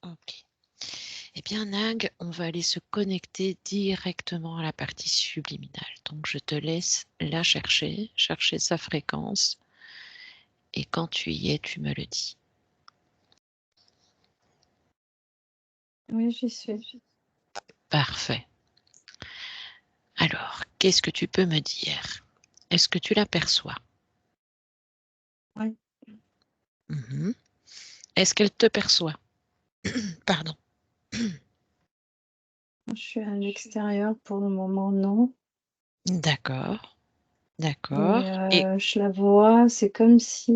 Ok. Eh bien, Nag, on va aller se connecter directement à la partie subliminale. Donc, je te laisse la chercher sa fréquence. Et quand tu y es, tu me le dis. Oui, j'y suis. Parfait. Alors, qu'est-ce que tu peux me dire? Est-ce que tu l'aperçois? Oui. Mhm. Est-ce qu'elle te perçoit? Pardon. Je suis à l'extérieur pour le moment, non. D'accord. Et D'accord. Et je la vois, c'est comme si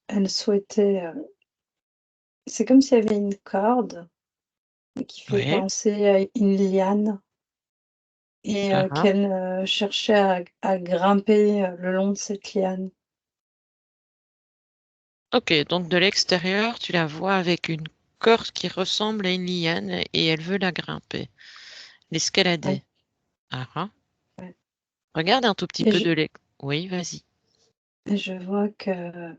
elle souhaitait. C'est comme s'il y avait une corde qui fait ouais. penser à une liane et Ah. qu'elle cherchait à grimper le long de cette liane. Ok, donc de l'extérieur, tu la vois avec une corde qui ressemble à une liane et elle veut la grimper, l'escalader. Ouais, Ah. ouais. Regarde un tout petit Et peu je, de l'ex. Oui, vas-y. et je vois que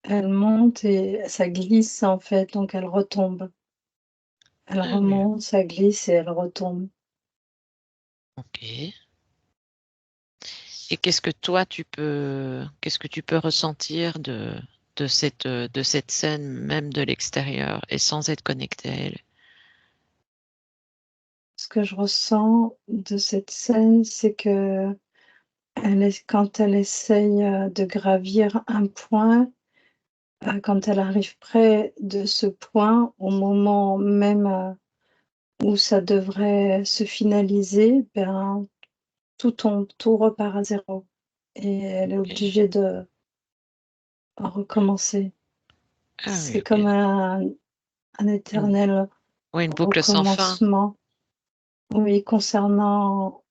elle monte et ça glisse en fait, donc elle retombe. Elle Ah oui. remonte, ça glisse et elle retombe. Ok. Et qu'est-ce que toi qu'est-ce que tu peux ressentir de cette scène, même de l'extérieur et sans être connecté à elle? Ce que je ressens de cette scène, c'est que quand elle essaye de gravir un point, quand elle arrive près de ce point, au moment même où ça devrait se finaliser, ben, tout tombe, tout repart à zéro. Et elle est Ok. obligée de recommencer. Ah oui, C'est ok. comme un Une, éternel ouais, une boucle sans fin. recommencement, oui, concernant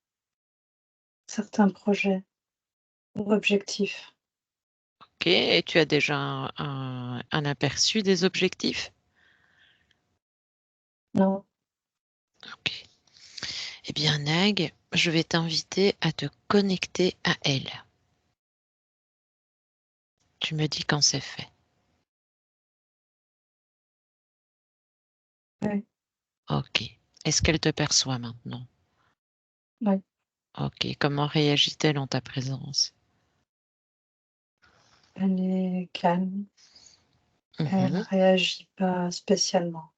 certains projets ou objectifs. Ok. Et tu as déjà un aperçu des objectifs? Non, Ok. Eh bien, Nag, je vais t'inviter à te connecter à elle. Tu me dis quand c'est fait. ouais, Ok. Est-ce qu'elle te perçoit maintenant? ouais. Ok. Comment réagit-elle en ta présence? Elle est calme, elle Mhm. réagit pas spécialement.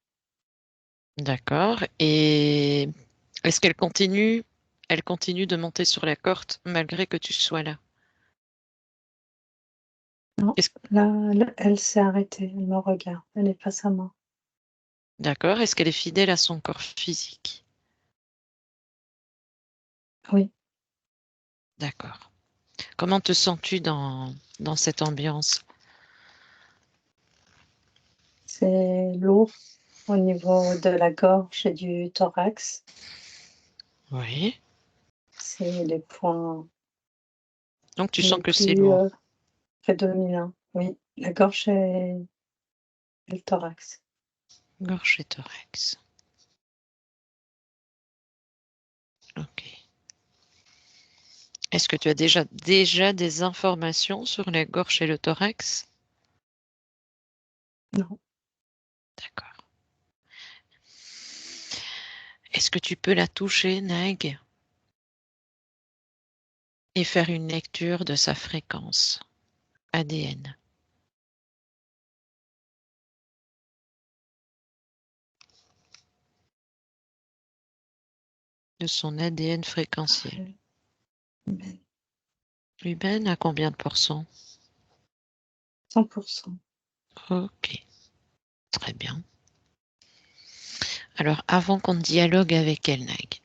D'accord. Et est-ce qu'elle continue? Elle continue de monter sur la corde malgré que tu sois là. Non, Est-ce- là, elle s'est arrêtée, elle me regarde, elle est face à moi. D'accord. Est-ce qu'elle est fidèle à son corps physique? Oui, D'accord. Comment te sens-tu dans cette ambiance? c'est lourd au niveau de la gorge et du thorax. Oui. C'est les points Donc tu sens les que c'est plus lourd. prédominants. Oui, la gorge et le thorax. Gorge et thorax. Ok. Est-ce que tu as déjà des informations sur la gorge et le thorax? Non, D'accord. Est-ce que tu peux la toucher, Nag, et faire une lecture de sa fréquence ADN, de son ADN fréquentiel? ouais, mais Humaine à combien de pourcents? 100%. Ok, très bien. Alors, avant qu'on dialogue avec elle, Nag,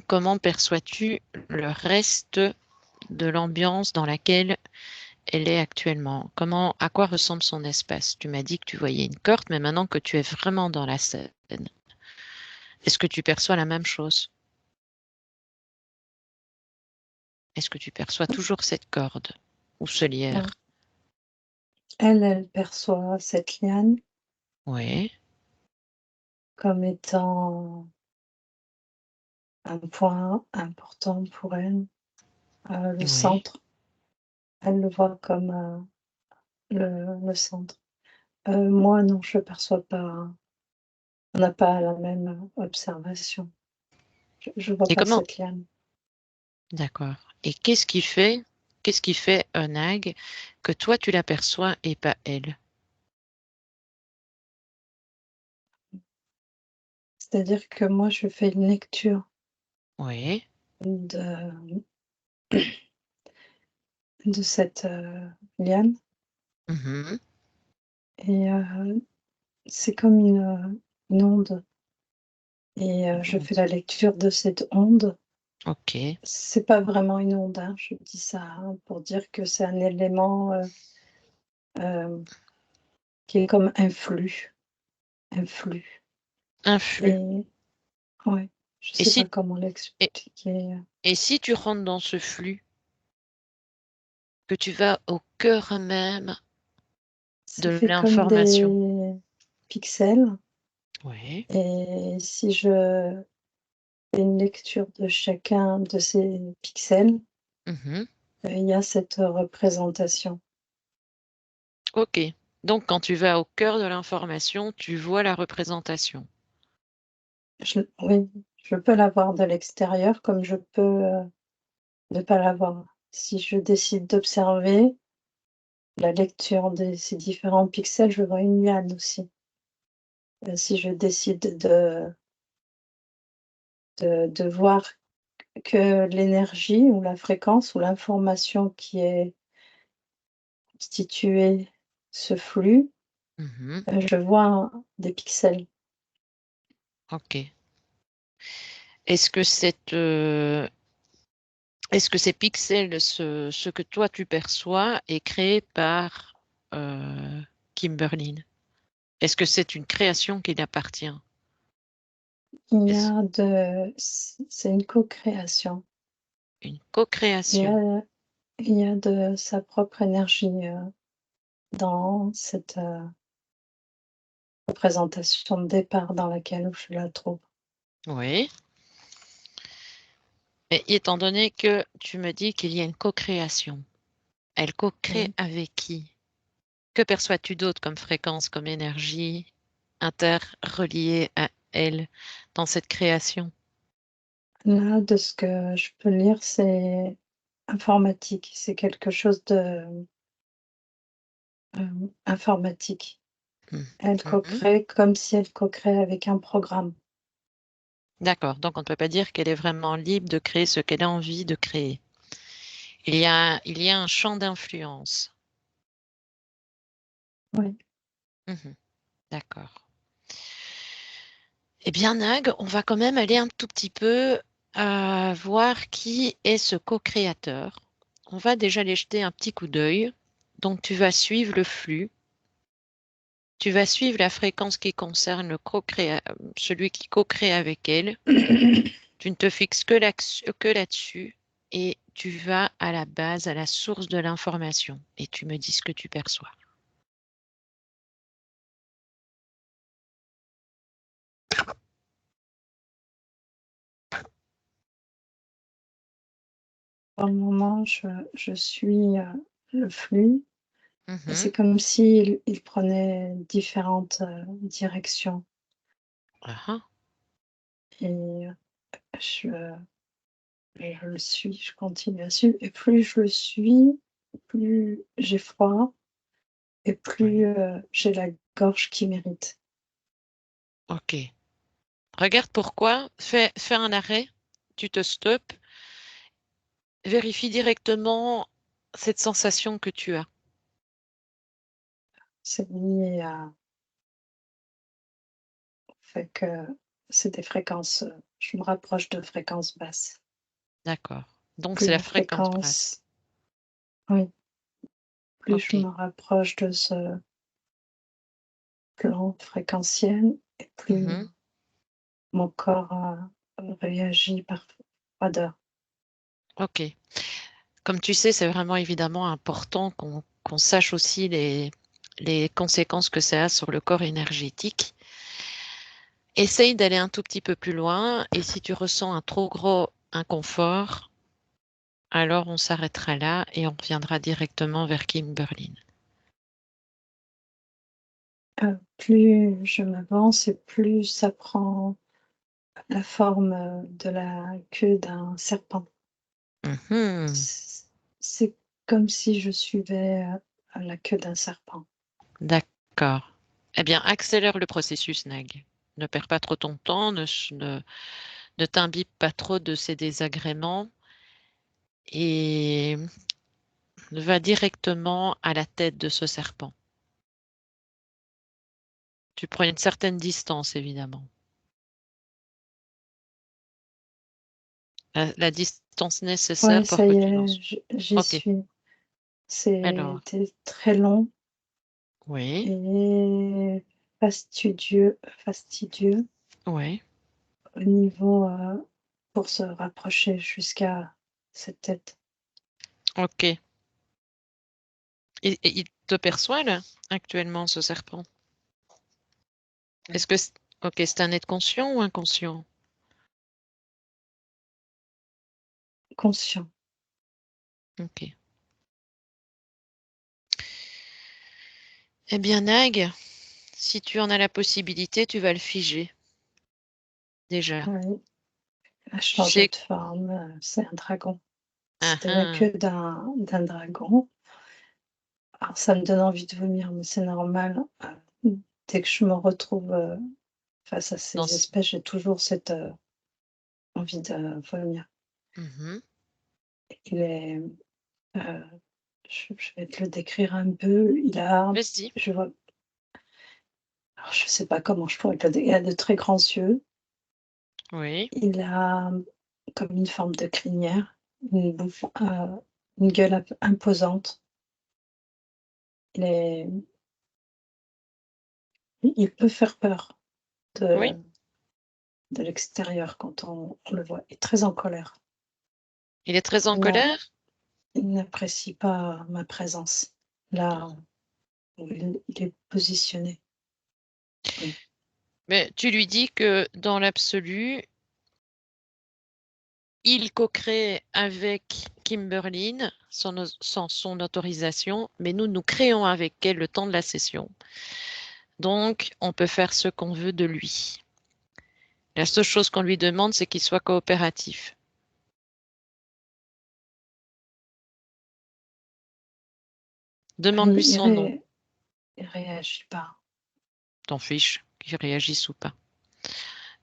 comment perçois-tu le reste de l'ambiance dans laquelle elle est actuellement? À quoi ressemble son espace? Tu m'as dit que tu voyais une corde, mais maintenant que tu es vraiment dans la scène, est-ce que tu perçois la même chose? Est-ce que tu perçois toujours cette corde ou ce Ouais. lierre? Elle perçoit cette liane Oui, comme étant un point important pour elle, le oui, centre. Elle le voit comme le centre. Moi non, je perçois pas, on n'a pas la même observation. Je vois Et pas comment cette liane. d'accord. Et qu'est-ce qui fait un nag que toi tu l'aperçois et pas elle? C'est-à-dire que moi, je fais une lecture Oui. de cette, liane Mmh. et c'est comme une onde et Une je fais onde. la lecture de cette onde. OK. C'est pas vraiment une onde, hein, je dis ça, hein, pour dire que c'est un élément, hem, qui est comme un flux Un flux. et ouais, je Et sais pas si comment et l'expliquer, et si tu rentres dans ce flux, que tu vas au cœur même ça de fait comme l'information. des pixels Oui. et si je fais une lecture de chacun de ces pixels, Mmh. il y a cette représentation. OK. Donc quand tu vas au cœur de l'information, tu vois la représentation. Oui, je peux la voir de l'extérieur comme je peux, ne pas la voir. Si je décide d'observer la lecture de ces différents pixels, je vois une liane aussi. Si je décide de voir que l'énergie ou la fréquence ou l'information qui est constituée ce flux, Mmh. je vois des pixels. OK. Est-ce que est-ce que ces pixels, ce que toi tu perçois est créé par, Kimberlyn? Est-ce que c'est une création qui l'appartient? Il y Est-ce a de c'est une co-création. une Il y co-création? a il y a de sa propre énergie, dans cette, représentation de départ dans laquelle je la trouve. Oui. Et étant donné que tu me dis qu'il y a une co-création, elle co-crée Oui. avec qui? Que perçois-tu d'autre comme fréquence, comme énergie interreliée à elle dans cette création? Là, de ce que je peux lire, c'est informatique. C'est quelque chose de, informatique. Mmh. Elle Mmh. co-crée comme si elle co-créait avec un programme. D'accord, donc on ne peut pas dire qu'elle est vraiment libre de créer ce qu'elle a envie de créer. Il y a un champ d'influence. Oui. Mmh. D'accord. Eh bien, Nag, on va quand même aller un tout petit peu, voir qui est ce co-créateur. On va déjà aller jeter un petit coup d'œil. Donc tu vas suivre le flux, tu vas suivre la fréquence qui concerne celui qui co-crée avec elle. Tu ne te fixes que là-dessus et tu vas à la base, à la source de l'information et tu me dis ce que tu perçois. Pour le moment, je suis, le flux et Mmh. c'est comme s'il prenait différentes, directions Ah ah. et je je le suis, je continue à suivre et plus je le suis, plus j'ai froid et plus, Oui. j'ai la gorge qui m'irrite. OK. Regarde pourquoi, fais un arrêt, tu te stoppes, vérifie directement cette sensation que tu as. C'est lié à au fait que c'est des fréquences, je me rapproche de fréquences basses. D'accord. Donc Plus c'est la la fréquence basse. fréquence oui, plus je OK. me rapproche de ce plan fréquentiel et plus Mmh. mon corps, réagit par froideur. OK. Comme tu sais, c'est vraiment évidemment important qu'on sache aussi les conséquences que ça a sur le corps énergétique. Essaye d'aller un tout petit peu plus loin et si tu ressens un trop gros inconfort, alors on s'arrêtera là et on reviendra directement vers Kimberlyn. plus je m'avance et plus ça prend la forme, de la queue d'un serpent. Mhm. C'est comme si je suivais, la queue d'un serpent. D'accord. Eh bien, accélère le processus, Nag. Ne perds pas trop ton temps, ne t'imbibe pas trop de ces désagréments et va directement à la tête de ce serpent. Tu prends une certaine distance, évidemment. La distance Ouais, nécessaire pour ça que y tu n'en est, sois. j'y Ok. suis. Alors, C'était très long oui, et fastidieux oui. au niveau, pour se rapprocher jusqu'à cette tête. Ok. Il te perçoit, là, actuellement, ce serpent? Est-ce que ok, c'est un être conscient ou inconscient? Conscient. Ok. Eh bien, Nag, si tu en as la possibilité, tu vas le figer, déjà. Oui, il a Tu changé sais. de forme, c'est un dragon. Ah, C'était la ah. queue d'un dragon. Alors ça me donne envie de vomir, mais c'est normal. Dès que je me retrouve, face à Dans ces espèces, j'ai toujours cette, envie de vomir. Mhm. Il est, heu, je vais te le décrire un peu. Il a Vas-y. je vois alors je sais pas comment je pourrais te le dé il a de très grands yeux. Oui. Il a comme une forme de crinière, une bouche, une gueule imposante. Il est il peut faire peur Oui. de l'extérieur quand on le voit. Il est très en colère. Il est très en Il n'a colère? il n'apprécie pas ma présence, là où il est positionné. Oui. Mais tu lui dis que dans l'absolu, il co-crée avec Kimberlyn sans son autorisation, mais nous créons avec elle le temps de la session. Donc, on peut faire ce qu'on veut de lui. La seule chose qu'on lui demande, c'est qu'il soit coopératif. Demande-lui Il il son nom. ré il réagit pas. T'en fiches, qu'il réagisse ou pas.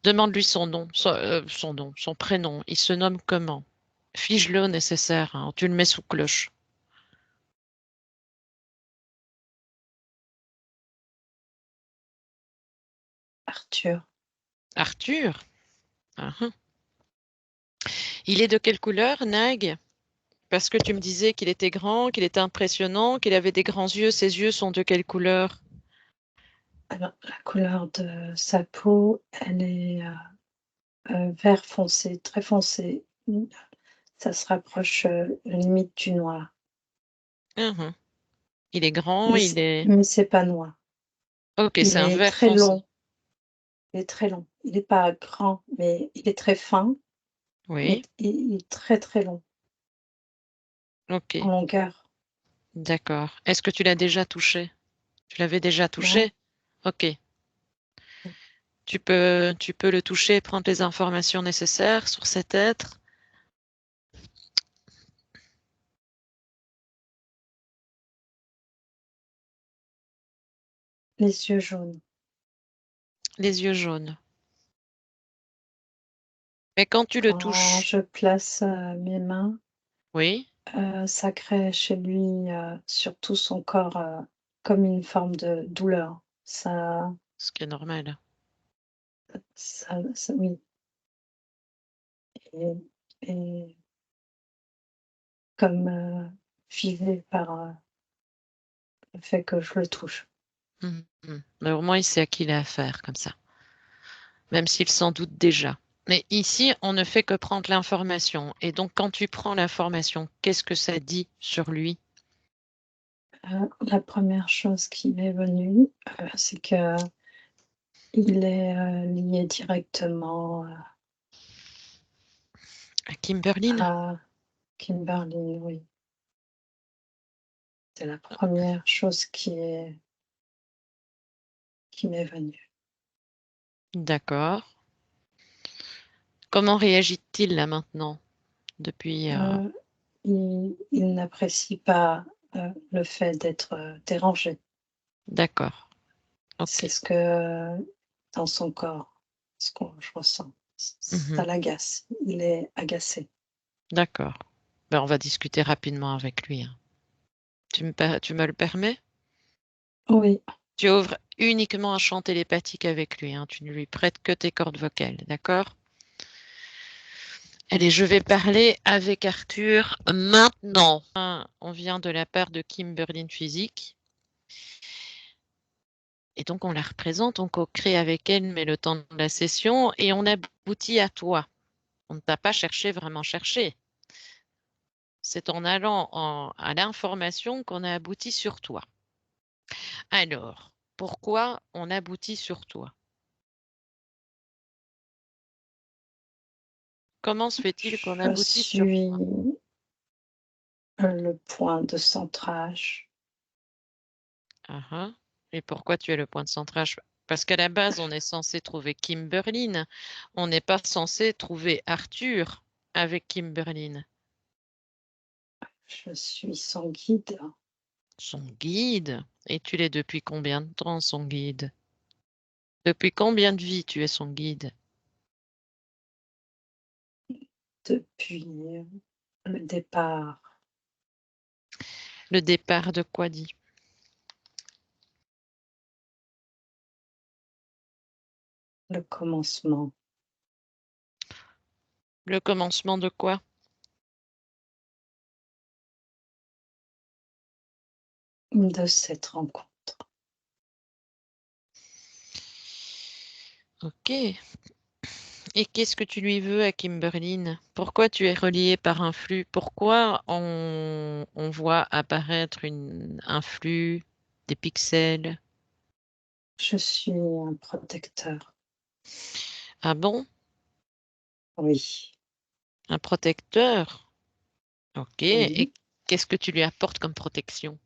Demande-lui son nom, son prénom. Il se nomme comment? Fige-le au nécessaire, hein, tu le mets sous cloche. Arthur, Arthur? Ah, ah. Il est de quelle couleur, Nag? Parce que tu me disais qu'il était grand, qu'il était impressionnant, qu'il avait des grands yeux. Ses yeux sont de quelle couleur? alors la couleur de sa peau, elle est, vert foncé, très foncé. Ça se rapproche, limite du noir. Ah, ah. Il est grand, Mais il est... c'est pas noir. Ok, c'est Il un est vert très foncé. long, il est très long. Il est pas grand, mais il est très fin, mais Oui, il est très, très long ok, en longueur. d'accord. Est-ce que tu l'as déjà touché? Tu l'avais déjà Non? touché? Ok. Tu peux le toucher et prendre les informations nécessaires sur cet être. Les yeux jaunes. Les yeux jaunes. Mais quand tu le Quand touches, je place, mes mains, oui, ça crée chez lui, sur tout son corps, comme une forme de douleur. Ça ce qui est normal. ça oui et et comme, fivé par, le fait que je le touche. Mhm, mhm. Mais au moins, il sait à qui il a affaire, comme ça. Même s'il s'en doute déjà. Mais ici, on ne fait que prendre l'information. Et donc, quand tu prends l'information, qu'est-ce que ça dit sur lui? La première chose qui m'est venue, c'est qu'il est, lié directement, À Kimberlyn? à Kimberly, oui. C'est la première chose qui est qui m'est venu. D'accord. Comment réagit-il là maintenant depuis Il n'apprécie pas le fait d'être dérangé. D'accord. C'est Ok. ce que dans son corps, ce que je ressens. Mhm. Ça l'agace. Il est agacé. D'accord. Ben, on va discuter rapidement avec lui, hein. Tu me le permets? Oui, Tu ouvres uniquement un champ télépathique avec lui, hein. Tu ne lui prêtes que tes cordes vocales, d'accord? Allez, je vais parler avec Arthur maintenant. On vient de la part de Kim Berlin Physique. Et donc, on la représente, on co-crée avec elle, mais le temps de la session, et on aboutit à toi. On ne t'a pas cherché, vraiment cherché. C'est en allant à l'information qu'on a abouti sur toi. Alors, pourquoi on aboutit sur toi? Comment se fait-il qu'on je aboutit sur suis toi? le point de centrage. Ah ah. Et pourquoi tu es le point de centrage? Parce qu'à la base, on est censé trouver Kimberlyn. On n'est pas censé trouver Arthur avec Kimberlyn. Je suis son guide Son guide. Et tu l'es depuis combien de temps, son guide? Depuis combien de vies tu es son guide? depuis le départ, Le départ de quoi dit? le commencement Le commencement de quoi? de cette rencontre. Ok. Et qu'est-ce que tu lui veux à Kimberlyn? Pourquoi tu es relié par un flux? Pourquoi on voit apparaître un flux, des pixels? Je suis un protecteur. Ah bon? Oui, Un protecteur? Ok. oui, Et qu'est-ce que tu lui apportes comme protection?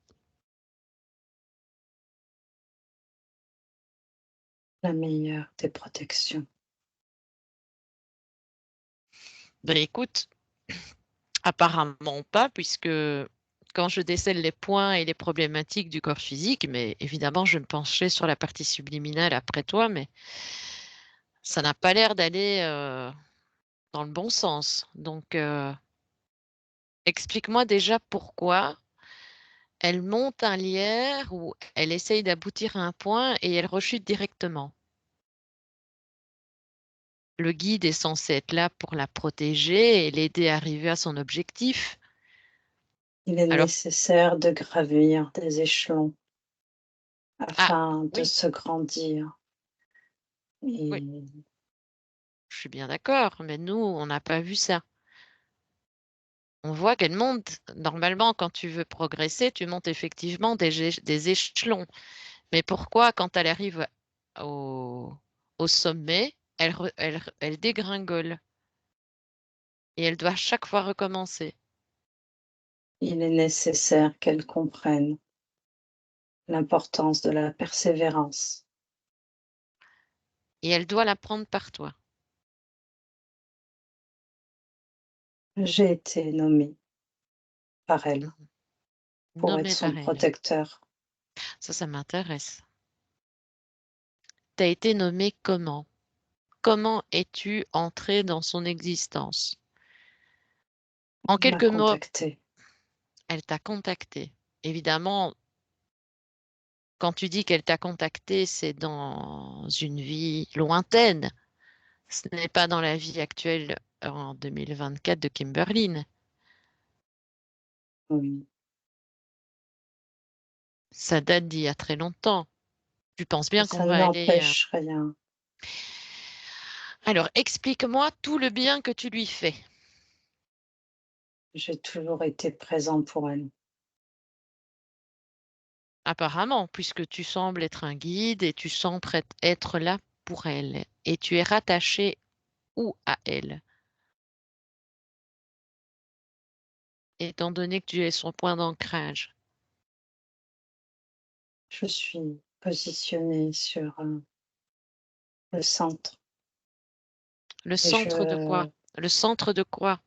la meilleure des protections. Ben écoute, apparemment pas, puisque quand je décèle les points et les problématiques du corps physique, mais évidemment, je vais me pencher sur la partie subliminale après toi, mais ça n'a pas l'air d'aller dans le bon sens. Donc, explique-moi déjà pourquoi elle monte un lierre ou elle essaye d'aboutir à un point et elle rechute directement. Le guide est censé être là pour la protéger et l'aider à arriver à son objectif. Il est Alors, nécessaire de gravir des échelons ah afin de oui, se grandir. oui, Et je suis bien d'accord, mais nous, on n'a pas vu ça. On voit qu'elle monte. Normalement, quand tu veux progresser, tu montes effectivement des échelons. Mais pourquoi, quand elle arrive au, au sommet, elle dégringole et elle doit chaque fois recommencer? il est nécessaire qu'elle comprenne l'importance de la persévérance. Et elle doit l'apprendre par toi. J'ai été nommée par elle Mhm. pour être Nommée son par elle. protecteur. Ça m'intéresse. Tu as été nommée comment? Comment es-tu entrée dans son existence? En Elle m'a quelques mots, contactée. elle t'a contacté. Évidemment, quand tu dis qu'elle t'a contacté, c'est dans une vie lointaine. Ce n'est pas dans la vie actuelle en 2024 de Kimberlyn. Oui, Ça date d'il y a très longtemps. Tu penses bien qu'on ça va aller. n'empêche rien. Alors, explique-moi tout le bien que tu lui fais. J'ai toujours été présent pour elle. Apparemment, puisque tu sembles être un guide et tu sembles être là pour elle. Et tu es rattaché où à elle, étant donné que tu es son point d'ancrage. Je suis positionné sur, le centre Le et centre de quoi? je Le centre de quoi?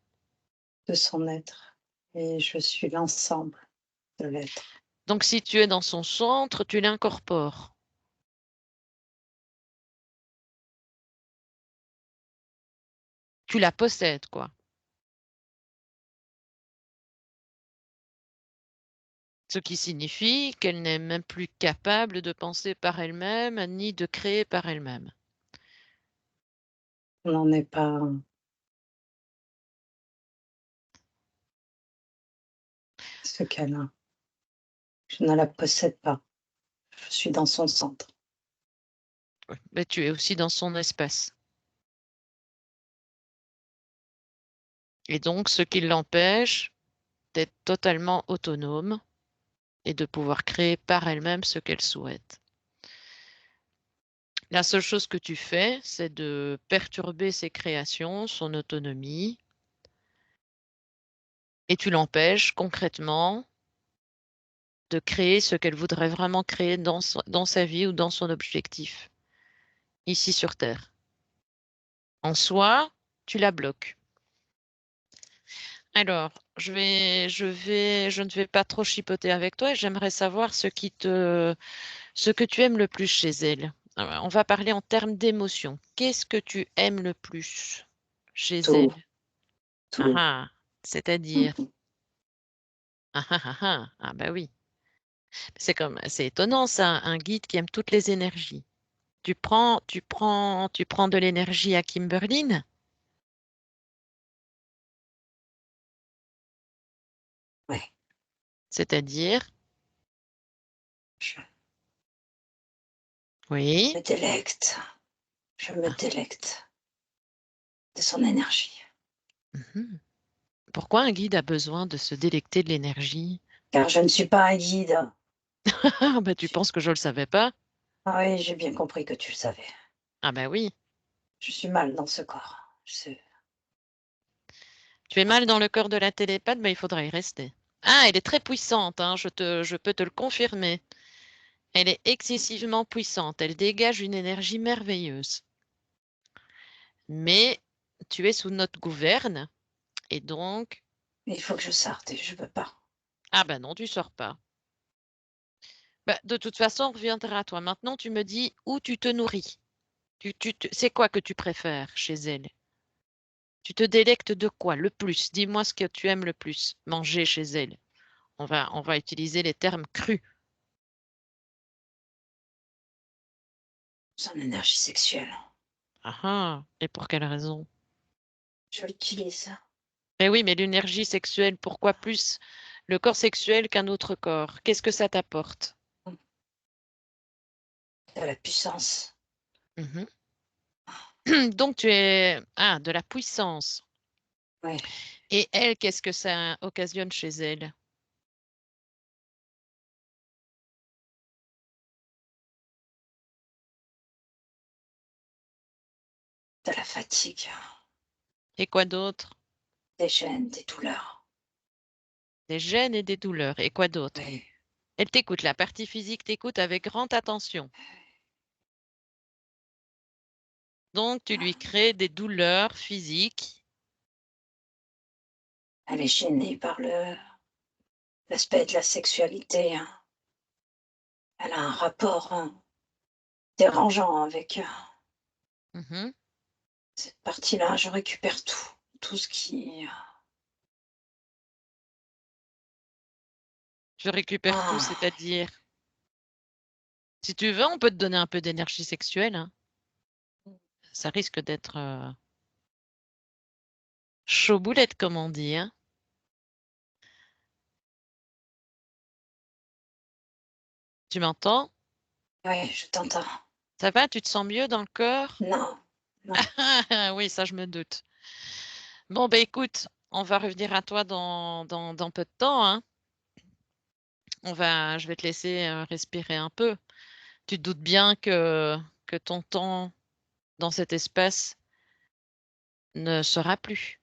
de son être et je suis l'ensemble de l'être. Donc si tu es dans son centre, tu l'incorpores. Tu la possèdes, quoi. Ce qui signifie qu'elle n'est même plus capable de penser par elle-même, ni de créer par elle-même. On n'en est pas ce câlin. Je ne la possède pas. Je suis dans son centre. Ouais. Mais tu es aussi dans son espace. Et donc, ce qui l'empêche d'être totalement autonome et de pouvoir créer par elle-même ce qu'elle souhaite. La seule chose que tu fais, c'est de perturber ses créations, son autonomie, et tu l'empêches concrètement de créer ce qu'elle voudrait vraiment créer dans sa vie ou dans son objectif, ici sur Terre. En soi, tu la bloques. Alors, je ne vais pas trop chipoter avec toi. J'aimerais savoir ce que tu aimes le plus chez elle. On va parler en termes d'émotion. Qu'est-ce que tu aimes le plus chez Tout, elle? Ah tout. ah, c'est-à-dire? Ah ah ah ah, ah bah oui. C'est étonnant ça, un guide qui aime toutes les énergies. Tu prends de l'énergie à Kimberline? Ouais, C'est-à-dire? je Oui. me délecte, je me Ah, délecte de son énergie. mhm. Pourquoi un guide a besoin de se délecter de l'énergie? Car je ne suis pas un guide. Ah, bah, tu Je penses que je le savais pas? Ah oui, j'ai bien compris que tu le savais. Ah bah oui. Je suis mal dans ce corps. Tu es mal dans le corps de la télépathe, bah, il faudra y rester. Ah, elle est très puissante, hein, je peux te le confirmer. Elle est excessivement puissante. Elle dégage une énergie merveilleuse. Mais tu es sous notre gouverne et donc, Il faut que je sorte et je peux pas. ah bah non, tu sors pas. Bah, de toute façon, on reviendra à toi. Maintenant, tu me dis où tu te nourris. C'est quoi que tu préfères chez elle? Tu te délectes de quoi le plus? Dis-moi ce que tu aimes le plus manger chez elle. On va utiliser les termes crus. Son énergie sexuelle. Ah ah, et pour quelle raison? Je l'utilise. Eh oui, mais l'énergie sexuelle, pourquoi plus le corps sexuel qu'un autre corps? Qu'est-ce que ça t'apporte? De la puissance. Mhm. Donc tu es de la puissance. Oui, Et elle, qu'est-ce que ça occasionne chez elle? de la fatigue, Et quoi d'autre? des gènes, des douleurs. Des gènes et des douleurs. Et quoi d'autre? Oui, Elle t'écoute. La partie physique t'écoute avec grande attention. Donc tu lui crées des douleurs physiques. elle est gênée par l'aspect de la sexualité, hein. Elle a un rapport, dérangeant avec, Mhm. cette partie-là. Je récupère tout, tout ce qui, Je récupère tout, ah, c'est-à-dire, si tu veux, on peut te donner un peu d'énergie sexuelle, hein. Ça risque d'être chaud boulette, comme on dit, hein. Tu m'entends? ouais, je t'entends. Ça va? Tu te sens mieux dans le corps? Non, non, Ah oui, ça, je me doute. Bon, ben écoute, on va revenir à toi dans peu de temps, hein. Je vais te laisser respirer un peu. Tu te doutes bien que ton temps dans cet espace ne sera plus.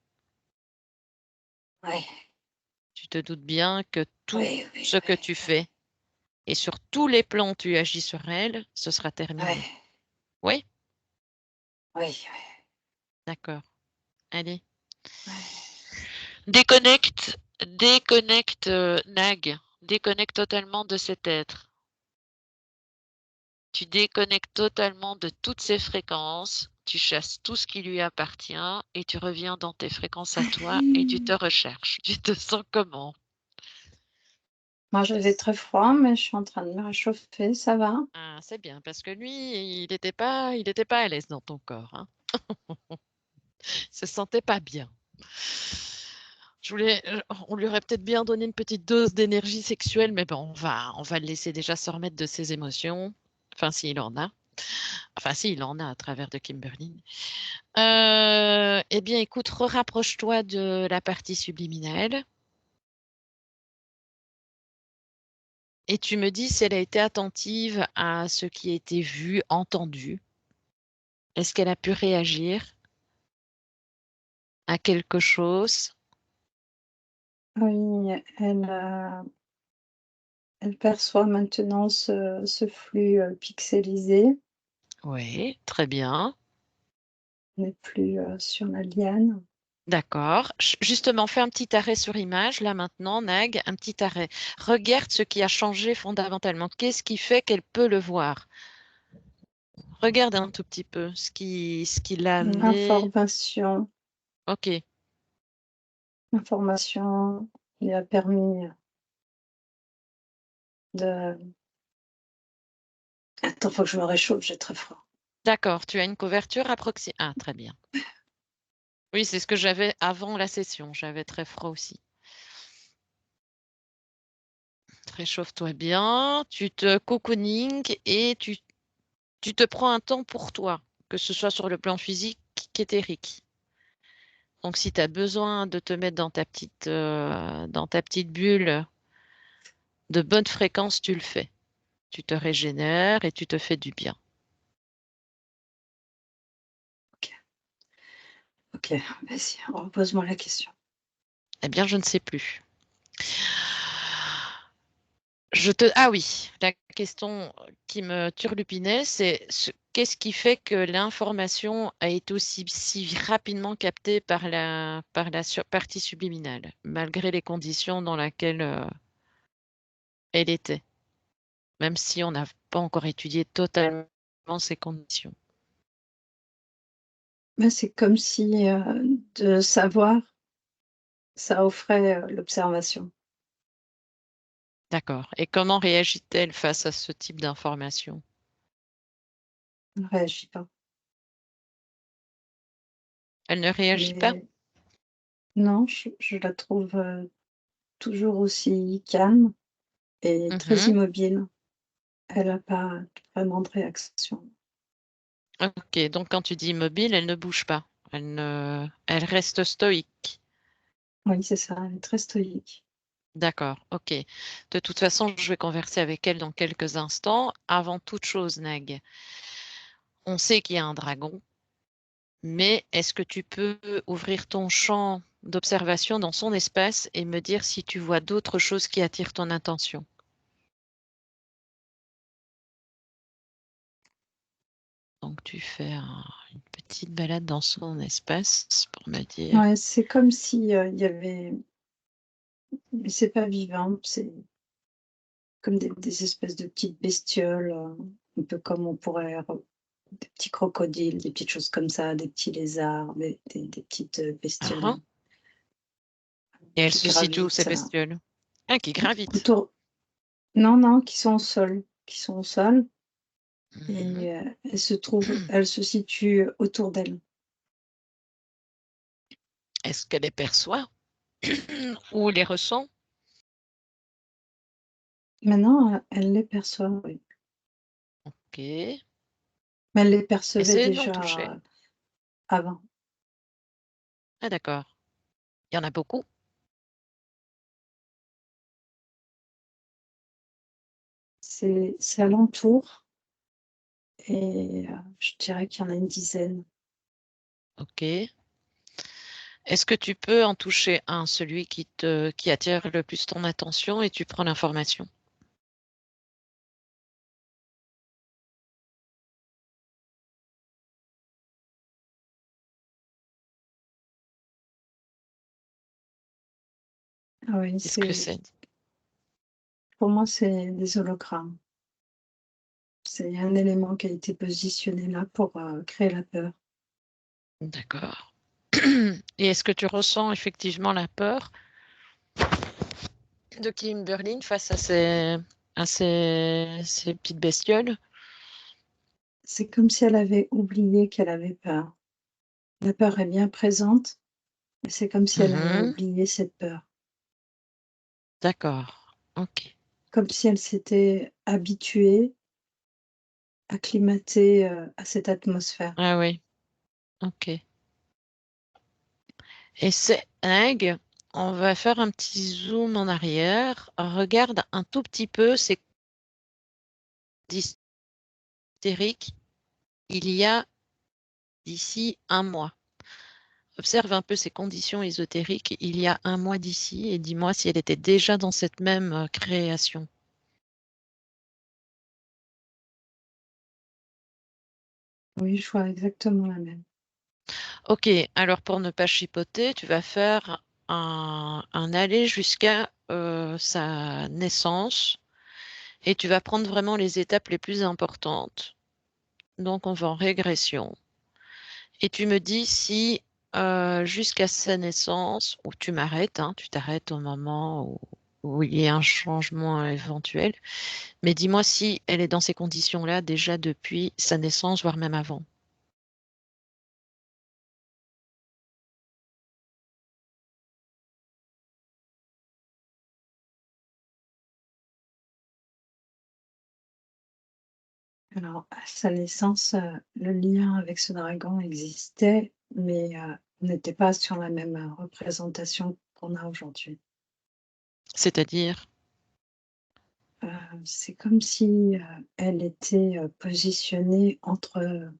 ouais, Tu te doutes bien que tout oui, oui, ce que oui, tu fais et sur tous les plans où tu agis sur elle, ce sera terminé. Oui? Oui, D'accord. Allez. ouais. Déconnecte, Nag. Déconnecte totalement de cet être. Tu déconnectes totalement de toutes ces fréquences, tu chasses tout ce qui lui appartient et tu reviens dans tes fréquences à toi et tu te recherches. Tu te sens comment? Moi, j'avais très froid, mais je suis en train de me réchauffer, ça va? Ah, c'est bien parce que lui, il n'était pas à l'aise dans ton corps, hein. Il se sentait pas bien. On lui aurait peut-être bien donné une petite dose d'énergie sexuelle, mais bon, on va le laisser déjà se remettre de ses émotions. Enfin, s'il en a. Enfin, s'il en a à travers de Kimberly. Eh bien, écoute, rapproche-toi de la partie subliminale et tu me dis si elle a été attentive à ce qui a été vu, entendu. Est-ce qu'elle a pu réagir à quelque chose? Oui, elle perçoit maintenant ce flux, pixelisé, Oui, très bien. n'est plus, sur la liane. D'accord. Justement, fais un petit arrêt sur image, là maintenant, Nag, un petit arrêt. Regarde ce qui a changé fondamentalement. Qu'est-ce qui fait qu'elle peut le voir? Regarde un tout petit peu ce qui l'a amené. Information Ok, information lui a permis de attends, faut que je me réchauffe, j'ai très froid. d'accord. Tu as une couverture approximée. Ah, très bien. Oui, c'est ce que j'avais avant la session. J'avais très froid aussi. Réchauffe-toi bien. Tu te cocooning et tu te prends un temps pour toi, que ce soit sur le plan physique qu'éthérique. Donc, si tu as besoin de te mettre dans ta petite bulle de bonne fréquence, tu le fais. Tu te régénères et tu te fais du bien. OK, OK, vas-y, repose-moi la question. Eh bien, je ne sais plus. Ah oui, la question qui me turlupinait, c'est qu'est-ce qui fait que l'information a été aussi si rapidement captée par la partie subliminale, malgré les conditions dans lesquelles elle était, même si on n'a pas encore étudié totalement ces conditions. Mais c'est comme si, de savoir, ça offrait, l'observation. D'accord. Et comment réagit-elle face à ce type d'information? Elle ne réagit pas. Elle ne réagit pas? Mais non, je la trouve, toujours aussi calme et très Mhm. immobile. Elle a pas vraiment de réaction. Ok, donc quand tu dis immobile, elle ne bouge pas. Elle reste stoïque. Oui, c'est ça, elle est très stoïque. D'accord, ok. De toute façon, je vais converser avec elle dans quelques instants. Avant toute chose, Nag, on sait qu'il y a un dragon, mais est-ce que tu peux ouvrir ton champ d'observation dans son espace et me dire si tu vois d'autres choses qui attirent ton attention? Donc, tu fais une petite balade dans son espace pour me dire. Ouais, c'est comme si, il y avait mais c'est pas vivant, c'est comme des espèces de petites bestioles, un peu comme on pourrait re des petits crocodiles, des petites choses comme ça, des petits lézards, des petites, Ah, bestioles, ah. Et elle qui se situe où, ces gravitent, bestioles? Ah, qui gravitent. autour non, non, qui sont au sol, qui sont au sol Mhm. et elles se situent autour d'elle. Est-ce qu'elle les perçoit ou les ressent? Maintenant, elle les perçoit, oui, Ok. mais elle les percevait Essayez de non toucher. déjà, avant. Ah, d'accord. Il y en a beaucoup. C'est alentour et je dirais qu'il y en a une dizaine. Ok. Est-ce que tu peux en toucher un, celui qui attire le plus ton attention et tu prends l'information? Ah oui, Qu'est-ce que c'est? pour moi, c'est des hologrammes. C'est un élément qui a été positionné là pour, créer la peur. D'accord. Et est-ce que tu ressens effectivement la peur de Kimberly face à ces petites bestioles? C'est comme si elle avait oublié qu'elle avait peur. La peur est bien présente, mais c'est comme si elle avait Mhm. oublié cette peur. D'accord. Ok. Comme si elle s'était habituée, acclimatée, à cette atmosphère. Ah oui. Ok. Et c'est dingue. On va faire un petit zoom en arrière. Regarde un tout petit peu ces hystériques il y a d'ici un mois. Observe un peu ces conditions ésotériques il y a un mois d'ici et dis-moi si elle était déjà dans cette même création. Oui, je vois exactement la même. Ok, alors pour ne pas chipoter, tu vas faire un aller jusqu'à sa naissance et tu vas prendre vraiment les étapes les plus importantes. Donc on va en régression. Et tu me dis si jusqu'à sa naissance, ou tu m'arrêtes, hein, tu t'arrêtes au moment où il y a un changement éventuel, mais dis-moi si elle est dans ces conditions-là déjà depuis sa naissance, voire même avant. Alors, à sa naissance, le lien avec ce dragon existait, mais, n'était pas sur la même, représentation qu'on a aujourd'hui. C'est-à-dire, C'est comme si, elle était, positionnée entre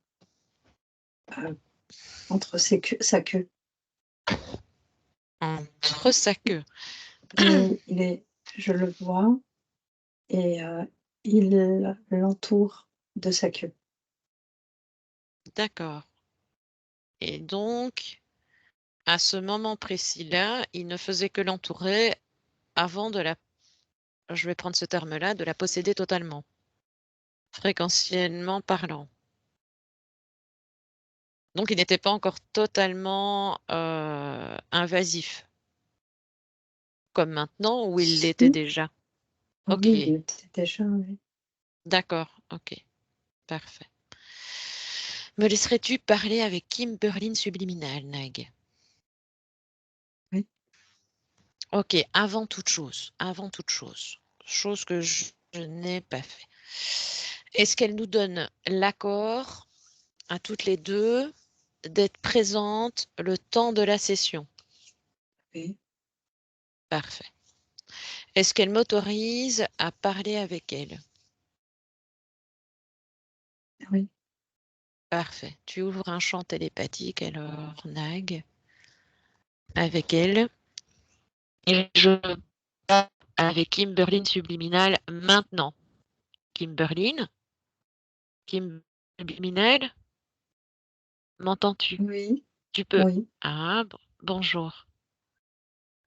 sa queue. entre sa queue. Oui, je le vois et il l'entoure de sa queue. D'accord. Et donc, à ce moment précis-là, il ne faisait que l'entourer avant je vais prendre ce terme-là, de la posséder totalement, fréquentiellement parlant. Donc, il n'était pas encore totalement invasif, comme maintenant où il l'était Si, déjà. Ok, oui, il était déjà, oui. d'accord, ok, parfait. Me laisserais-tu parler avec Kim Berlin subliminal, Nag? Oui, Ok, chose que je n'ai pas fait. Est-ce qu'elle nous donne l'accord à toutes les deux d'être présentes le temps de la session? oui, Parfait. Est-ce qu'elle m'autorise à parler avec elle? oui, Parfait. Tu ouvres un champ télépathique alors, Nag, avec elle. Et je parle avec Kimberlyn subliminal maintenant. Kimberlyn, Kim subliminal, m'entends-tu? oui, Tu peux. oui, Ah, bonjour.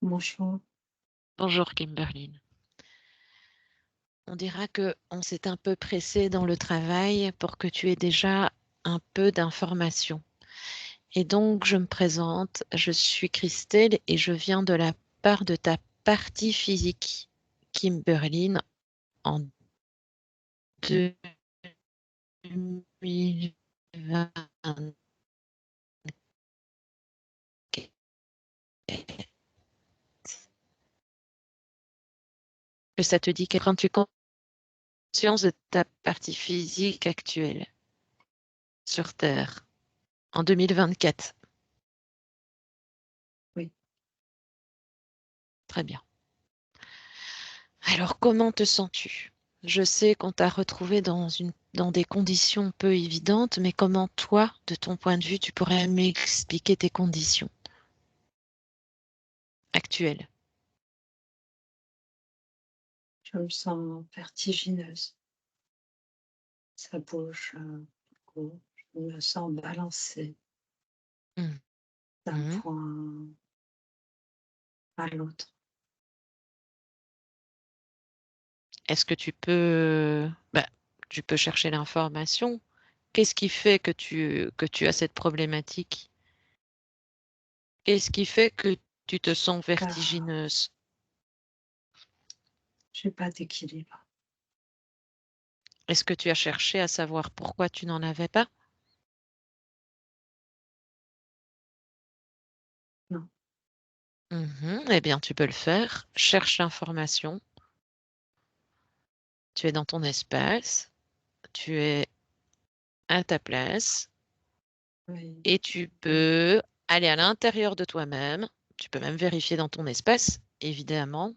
bonjour. Bonjour, Kimberlyn. On dira que on s'est un peu pressé dans le travail pour que tu aies déjà un peu d'informations. Et donc, je me présente, je suis Christelle et je viens de la part de ta partie physique, Kimberlyn, en 2024. Que ça te dit que prends-tu conscience de ta partie physique actuelle sur Terre en 2024? Oui. Très bien. Alors, comment te sens-tu? Je sais qu'on t'a retrouvé dans des conditions peu évidentes, mais comment toi, de ton point de vue, tu pourrais m'expliquer tes conditions actuelles? Je me sens vertigineuse. Ça bouge, beaucoup. Je me sens balancée Mhm. d'un point à l'autre. Est-ce que tu peux chercher l'information? Qu'est-ce qui fait que tu as cette problématique? Qu'est-ce qui fait que tu te sens Car vertigineuse? j'ai pas d'équilibre. Est-ce que tu as cherché à savoir pourquoi tu n'en avais pas? Non, Eh bien, tu peux le faire. Cherche l'information. Tu es dans ton espace, tu es à ta place oui, et tu oui, peux aller à l'intérieur de toi-même. Tu peux même vérifier dans ton espace, évidemment,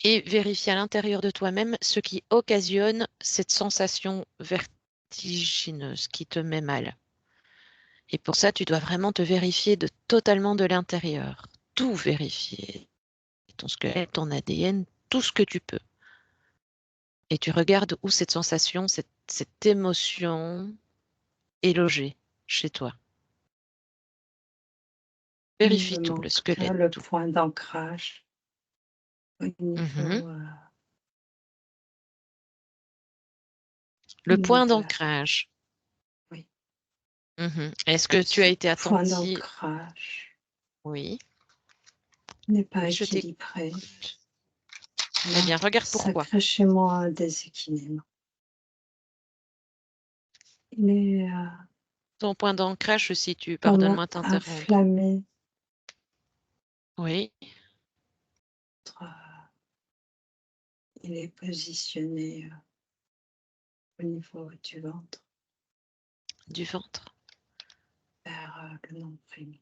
et vérifier à l'intérieur de toi-même ce qui occasionne cette sensation vertigineuse qui te met mal. Et pour ça, tu dois vraiment te vérifier totalement de l'intérieur. Tout vérifier. Ton squelette, ton ADN, tout ce que tu peux. Et tu regardes où cette sensation, cette émotion est logée chez toi. il me Vérifie tout, le manquerait squelette, le tout. point d'ancrage au Mhm. niveau, au Le point niveau là, d'ancrage. oui. Mhm. Est-ce que tu as Ce été point attentive? d'ancrage Oui, n'est pas oui, je t'écoute. équilibré. Eh Là, bien, regarde ça pourquoi. crée chez moi un déséquilibre. Il est, Ton point d'ancrage se situe, comme pardonne-moi de t'interrompre. inflammé, Oui, il est positionné, au niveau du ventre, du ventre. vers, le nombril.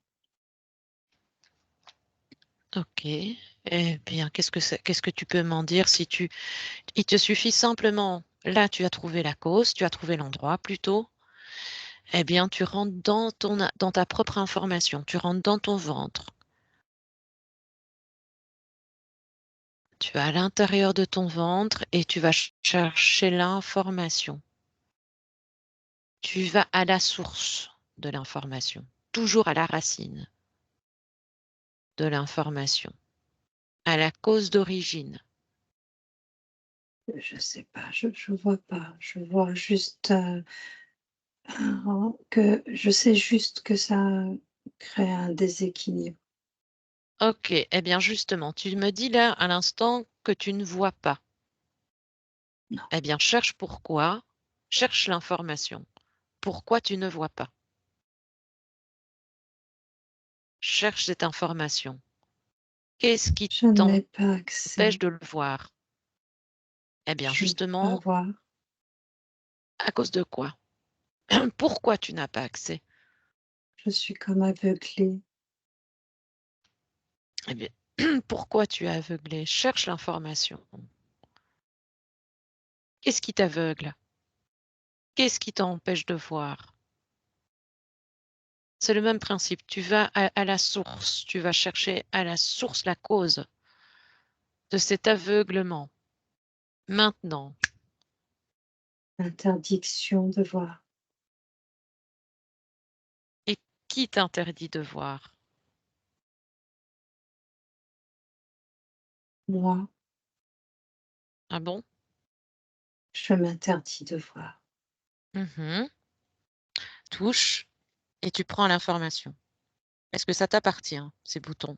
Ok. Eh bien, qu'est-ce que tu peux m'en dire si il te suffit simplement, là, tu as trouvé la cause, tu as trouvé l'endroit plutôt. Eh bien, tu rentres dans ta propre information, tu rentres dans ton ventre. Tu vas à l'intérieur de ton ventre et tu vas chercher l'information. Tu vas à la source de l'information, toujours à la racine de l'information, à la cause d'origine. Je sais pas, je vois pas, je vois juste, que je sais juste que ça crée un déséquilibre. Ok, eh bien justement, tu me dis là à l'instant que tu ne vois pas. Non, Eh bien, cherche pourquoi, cherche l'information. Pourquoi tu ne vois pas? Cherche cette information. Qu'est-ce qui je n'ai t'empêche pas accès, de le voir? Eh bien, je ne peux pas justement, voir, à cause de quoi? Pourquoi tu n'as pas accès? je suis comme aveuglée. Eh bien, pourquoi tu es aveuglé? Cherche l'information. Qu'est-ce qui t'aveugle? Qu'est-ce qui t'empêche de voir? C'est le même principe. Tu vas à la source. Tu vas chercher à la source la cause de cet aveuglement. Maintenant, Interdiction de voir. et qui t'interdit de voir? Moi, Ah bon? je m'interdis de voir. Mhm. Touche et tu prends l'information. Est-ce que ça t'appartient, ces boutons?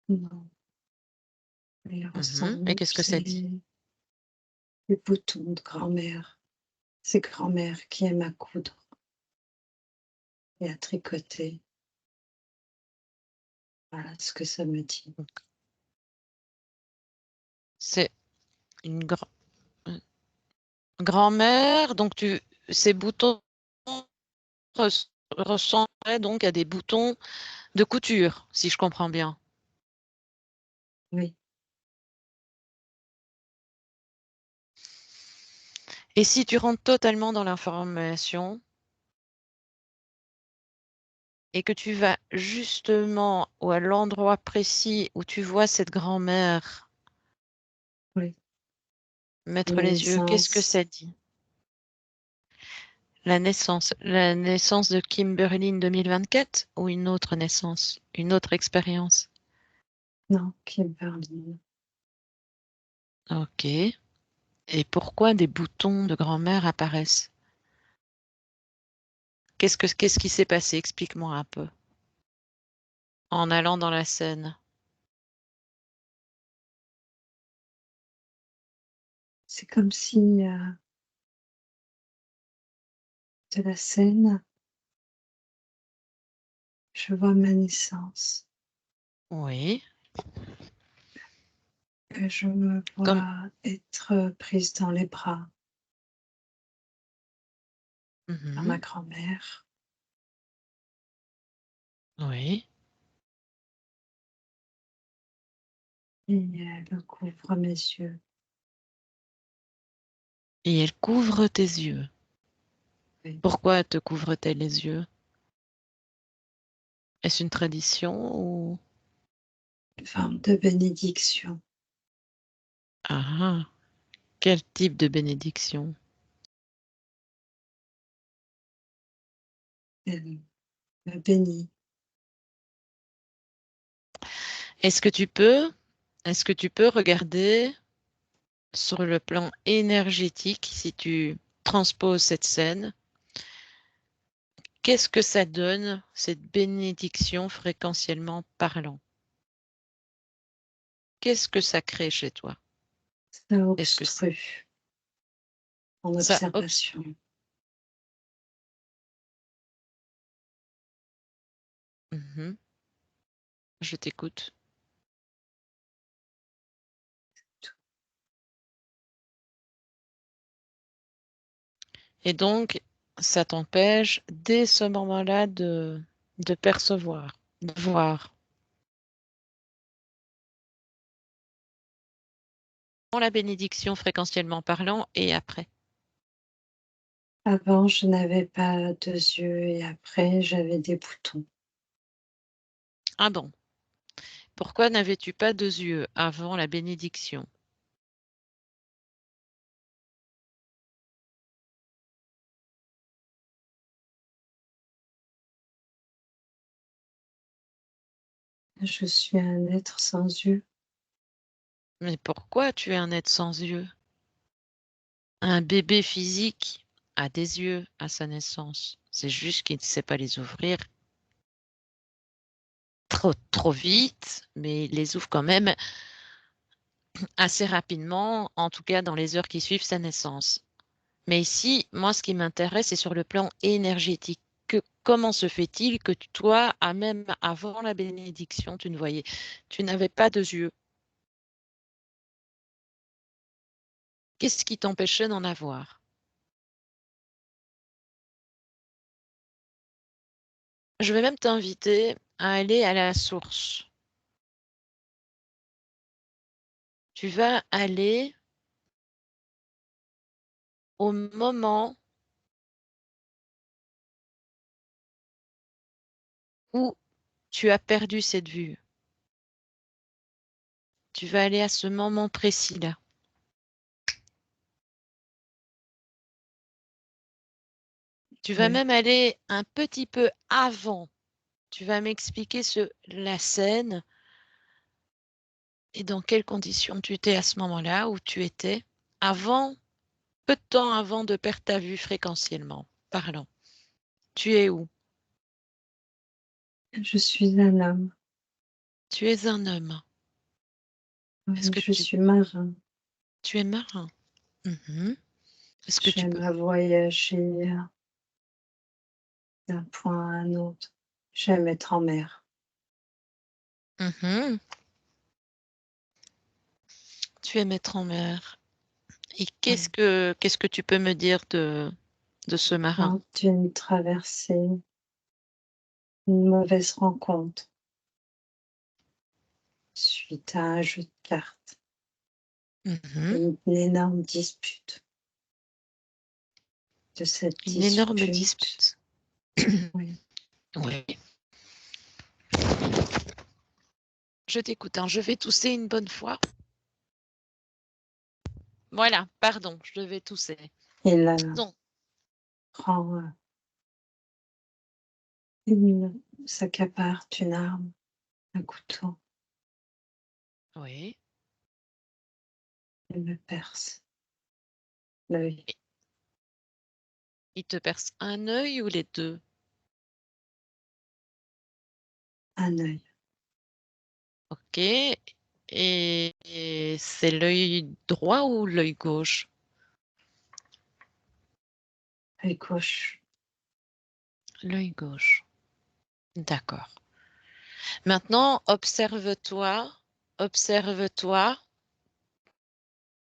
Non, il Et ressemble, qu'est-ce que ça c'est dit? des boutons de grand-mère. C'est grand-mère qui aime à coudre et à tricoter. Voilà ce que ça me dit. C'est une grand-mère, donc ces boutons ressembleraient donc à des boutons de couture, si je comprends bien. Oui, Et si tu rentres totalement dans l'information et que tu vas justement ou à l'endroit précis où tu vois cette grand-mère oui. mettre Ma les yeux, qu'est-ce que naissance, ça dit? La naissance de Kimberly 2024 ou une autre naissance, une autre expérience? non, Kimberly. Ok. Et pourquoi des boutons de grand-mère apparaissent? Qu'est-ce qui s'est passé? Explique-moi un peu. En allant dans la Seine. C'est comme si de la Seine, je vois ma naissance. Oui. Et je me Comme... vois être prise dans les bras par ma Mhm. grand-mère. Oui. Et elle couvre mes yeux. Et elle couvre tes yeux. Oui. Pourquoi te couvre-t-elle les yeux? Est-ce une tradition ou... Une forme de bénédiction. Ah, ah. Quel type de bénédiction? Elle me bénit. Est-ce que tu peux, est-ce que tu peux regarder sur le plan énergétique, si tu transposes cette scène, qu'est-ce que ça donne, cette bénédiction fréquentiellement parlant? Qu'est-ce que ça crée chez toi? Ça Est-ce que obstrue mon ça observation. obstrue? Mhm. Je t'écoute. Et donc, ça t'empêche, dès ce moment-là, de percevoir, de voir. La bénédiction fréquentiellement parlant et après. Avant, je n'avais pas deux yeux et après, j'avais des boutons. Ah bon? Pourquoi n'avais-tu pas deux yeux avant la bénédiction? Je suis un être sans yeux. Mais pourquoi tu es un être sans yeux? Un bébé physique a des yeux à sa naissance. C'est juste qu'il ne sait pas les ouvrir trop vite, mais il les ouvre quand même assez rapidement, en tout cas dans les heures qui suivent sa naissance. Mais ici, moi, ce qui m'intéresse, c'est sur le plan énergétique. Comment se fait-il que toi, même avant la bénédiction, tu ne voyais, tu n'avais pas deux yeux? Qu'est-ce qui t'empêchait d'en avoir? Je vais même t'inviter à aller à la source. Tu vas aller au moment où tu as perdu cette vue. Tu vas aller à ce moment précis-là. Tu vas Oui. même aller un petit peu avant. Tu vas m'expliquer la scène et dans quelles conditions tu étais à ce moment-là, où tu étais, avant, peu de temps avant de perdre ta vue fréquentiellement parlant. Tu es où? Je suis un homme. Tu es un homme. Est-ce Oui, que je suis marin. tu es marin? Mhm. Est-ce que tu peux... J'aime voyager d'un point à un autre. J'aime être en mer. Mhm. Tu es maître en mer. Et Oui. qu'est-ce que tu peux me dire de ce marin? Lors d'une traversée, une mauvaise rencontre suite à un jeu de cartes, Mhm. une énorme dispute. De cette Une énorme dispute, dispute. oui, Oui. Je t'écoute, hein. Je vais tousser une bonne fois. Voilà, pardon, je devais tousser. il Donc, prend s'accapare une arme, un couteau, oui. Il me perce l'œil. Il te perce un œil ou les deux? Un œil. Ok. Et c'est l'œil droit ou l'œil gauche? Œil gauche. L'œil gauche. D'accord. Maintenant, observe-toi. Observe-toi.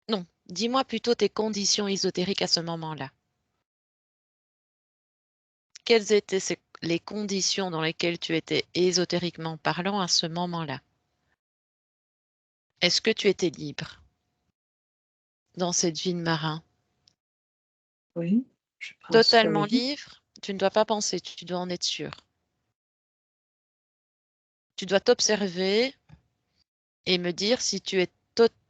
Non, dis-moi plutôt tes conditions ésotériques à ce moment-là. Quelles étaient les conditions dans lesquelles tu étais ésotériquement parlant à ce moment-là? Est-ce que tu étais libre dans cette vie de marin? Oui, je pense que Totalement oui. libre? Tu ne dois pas penser, tu dois en être sûr. Tu dois t'observer et me dire si tu es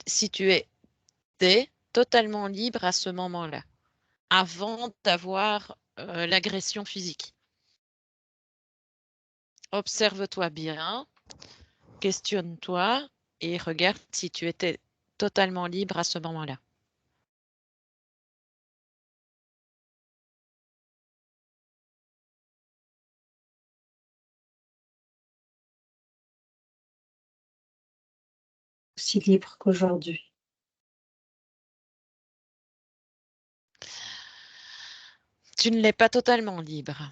si tu étais totalement libre à ce moment-là, avant d'avoir l'agression physique. Observe-toi bien, questionne-toi et regarde si tu étais totalement libre à ce moment-là. Aussi libre qu'aujourd'hui. Tu ne l'es pas totalement libre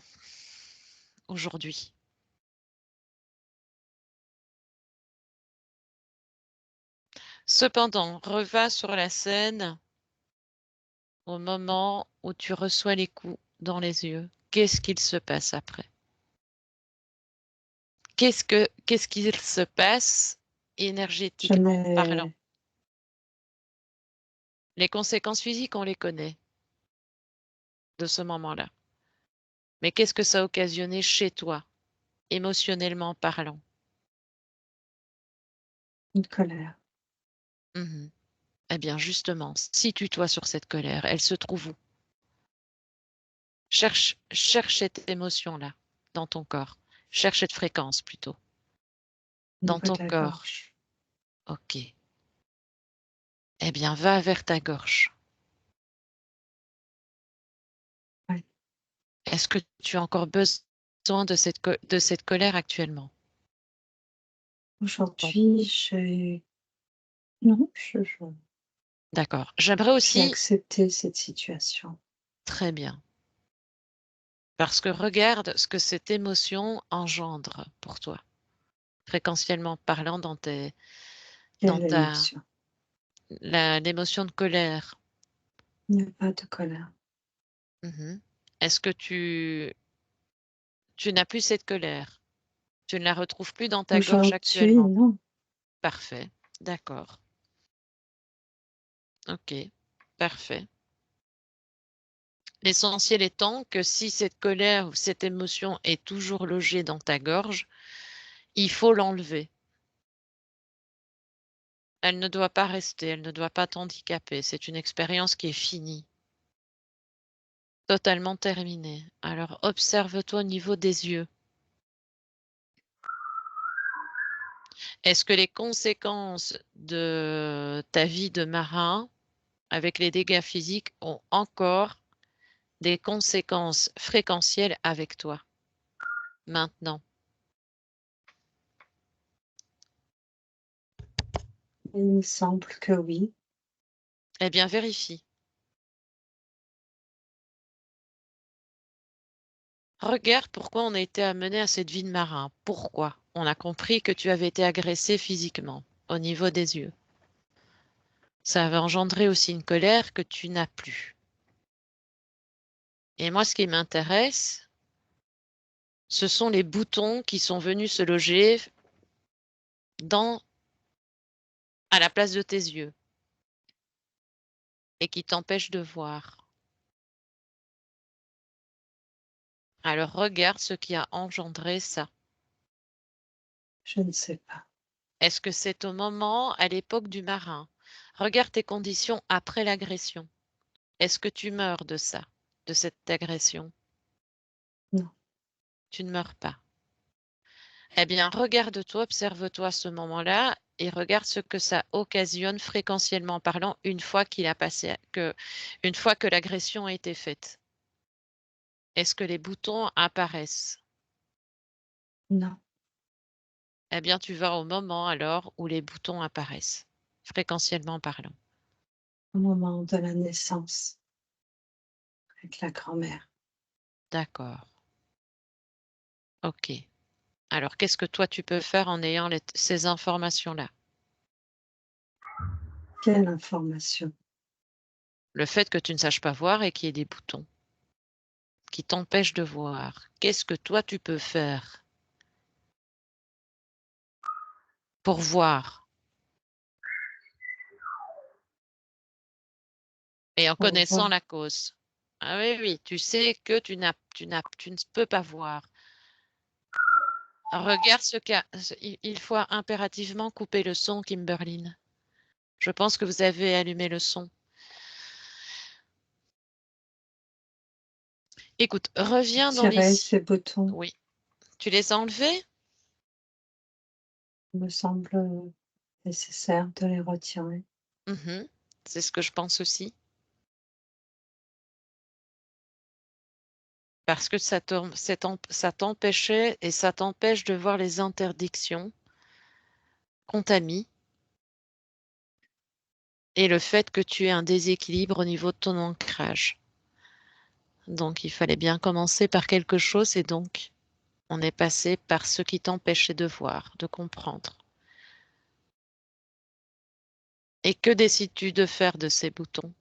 aujourd'hui. Cependant, reva sur la scène au moment où tu reçois les coups dans les yeux. Qu'est-ce qu'il se passe après? Qu'est-ce qu'il se passe Je énergétiquement parlant? n'ai Les conséquences physiques, on les connaît de ce moment-là. Mais qu'est-ce que ça a occasionné chez toi, émotionnellement parlant? une colère. Mhm. Eh bien, justement, situe-toi sur cette colère. Elle se trouve où? Cherche cette émotion-là dans ton corps. Cherche cette fréquence plutôt. Au Dans niveau ton de la corps. gorge. Ok. Eh bien, va vers ta gorge. Oui. Est-ce que tu as encore besoin de de cette colère actuellement? Bon, Aujourd'hui, non, d'accord. J'aimerais j'ai aussi, accepté cette situation. très bien, parce que regarde ce que cette émotion engendre pour toi, fréquentiellement parlant dans Quelle émotion? l'émotion de colère. Il n'y a pas de colère. Mhm. Est-ce que tu n'as plus cette colère? Tu ne la retrouves plus dans ta gorge Aujourd'hui, actuellement? non. Parfait. D'accord. Ok. Parfait. L'essentiel étant que si cette colère ou cette émotion est toujours logée dans ta gorge, il faut l'enlever. Elle ne doit pas rester, elle ne doit pas t'handicaper. C'est une expérience qui est finie, totalement terminée. Alors observe-toi au niveau des yeux. Est-ce que les conséquences de ta vie de marin, avec les dégâts physiques, ont encore des conséquences fréquentielles avec toi maintenant? Il me semble que oui. Eh bien, vérifie. Regarde pourquoi on a été amené à cette vie de marin. Pourquoi? On a compris que tu avais été agressé physiquement au niveau des yeux. Ça avait engendré aussi une colère que tu n'as plus. Et moi, ce qui m'intéresse, ce sont les boutons qui sont venus se loger dans, à la place de tes yeux et qui t'empêchent de voir. Alors regarde ce qui a engendré ça. Je ne sais pas. Est-ce que c'est au moment, à l'époque du marin? Regarde tes conditions après l'agression. Est-ce que tu meurs de ça, de cette agression? Non. Tu ne meurs pas. Eh bien, regarde-toi, observe-toi à ce moment-là et regarde ce que ça occasionne fréquentiellement parlant une fois qu'il a passé, une fois que l'agression a été faite. Est-ce que les boutons apparaissent? Non. Eh bien, tu vas au moment alors où les boutons apparaissent, fréquentiellement parlant. Au moment de la naissance, avec la grand-mère. D'accord. Ok. Alors, qu'est-ce que toi, tu peux faire en ayant ces informations-là? Quelle information? Le fait que tu ne saches pas voir et qu'il y ait des boutons qui t'empêchent de voir. Qu'est-ce que toi, tu peux faire pour voir? Et en Au connaissant revoir. la cause. Ah oui, oui, tu sais que tu ne peux pas voir. Regarde ce cas. Il faut impérativement couper le son, Kimberline. Je pense que vous avez allumé le son. Écoute, reviens dans Tirer les... ces boutons Oui. Tu les as enlevés? me semble nécessaire de les retirer. Mhm. C'est ce que je pense aussi. Parce que ça t'empêchait et ça t'empêche de voir les interdictions qu'on t'a mis et le fait que tu aies un déséquilibre au niveau de ton ancrage. Donc, il fallait bien commencer par quelque chose et donc, on est passé par ce qui t'empêchait de voir, de comprendre. Et que décides-tu de faire de ces boutons?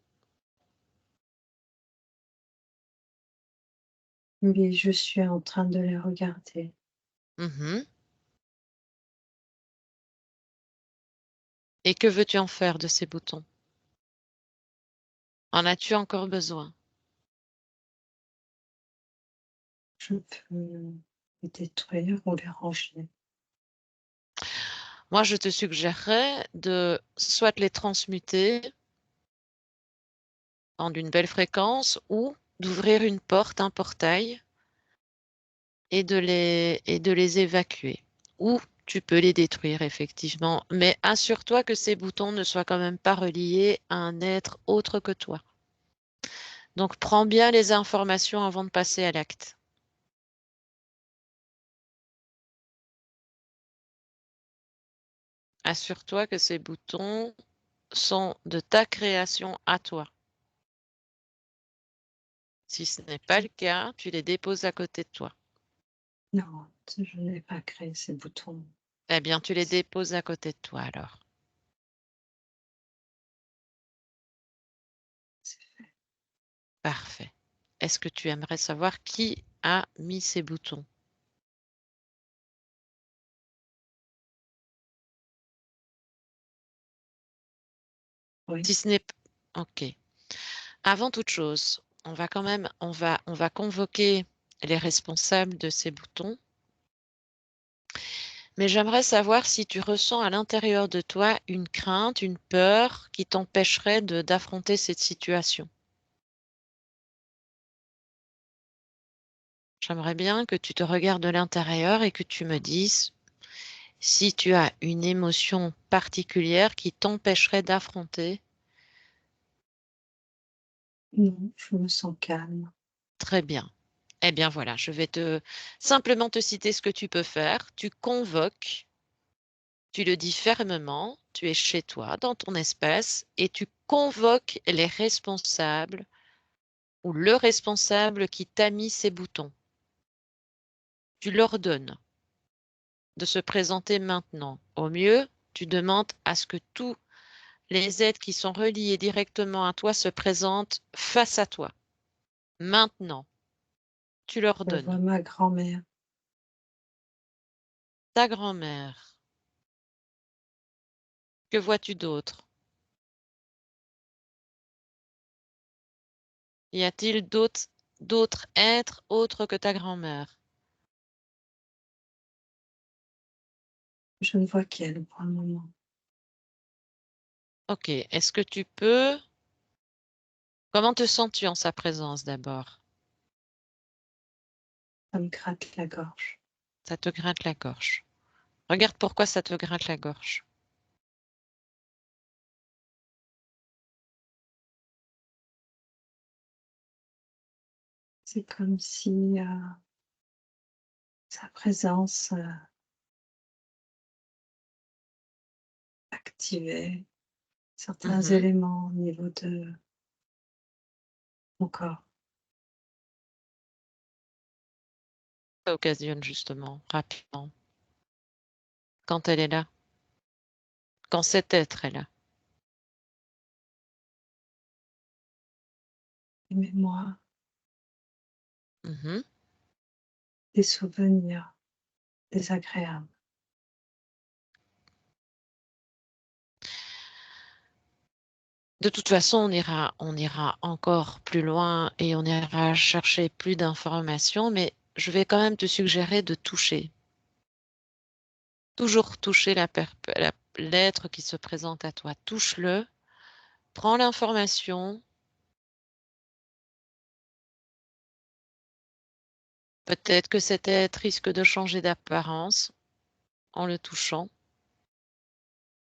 Oui, je suis en train de les regarder. Mhm. Et que veux-tu en faire de ces boutons? En as-tu encore besoin? Je peux les détruire ou les ranger. Moi, je te suggérerais de soit les transmuter en une belle fréquence ou d'ouvrir une porte, un portail et de les évacuer. Ou tu peux les détruire, effectivement. Mais assure-toi que ces boutons ne soient quand même pas reliés à un être autre que toi. Donc, prends bien les informations avant de passer à l'acte. Assure-toi que ces boutons sont de ta création à toi. Si ce n'est pas le cas, tu les déposes à côté de toi. Non, je n'ai pas créé ces boutons. Eh bien, tu les déposes à côté de toi alors. C'est fait. Parfait. Est-ce que tu aimerais savoir qui a mis ces boutons? Oui, Si ce n'est... Ok. Avant toute chose, on va quand même, on va convoquer les responsables de ces boutons. Mais j'aimerais savoir si tu ressens à l'intérieur de toi une crainte, une peur qui t'empêcherait d'affronter cette situation. J'aimerais bien que tu te regardes de l'intérieur et que tu me dises si tu as une émotion particulière qui t'empêcherait d'affronter. non, je me sens calme. Très bien. Eh bien voilà, je vais simplement te citer ce que tu peux faire. Tu convoques, tu le dis fermement, tu es chez toi, dans ton espace, et tu convoques les responsables ou le responsable qui t'a mis ces boutons. Tu leur donnes de se présenter maintenant. Au mieux, tu demandes à ce que tous les êtres qui sont reliés directement à toi se présentent face à toi. Maintenant, tu leur Je vois donnes ma grand-mère. ta grand-mère. Que vois-tu d'autre? Y a-t-il d'autres êtres autres que ta grand-mère? Je ne vois qu'elle pour le moment. Ok. Est-ce que tu peux... Comment te sens-tu en sa présence d'abord? Ça me gratte la gorge. Ça te gratte la gorge. Regarde pourquoi ça te gratte la gorge. C'est comme si sa présence activait certains Mmh. éléments au niveau de mon corps. Ça occasionne justement, rapidement, quand elle est là, quand cet être est là? Des mémoires, Mmh. des souvenirs désagréables. De toute façon, on ira encore plus loin et on ira chercher plus d'informations, mais je vais quand même te suggérer de toucher. Toujours toucher l'être qui se présente à toi. Touche-le, prends l'information. Peut-être que cet être risque de changer d'apparence en le touchant,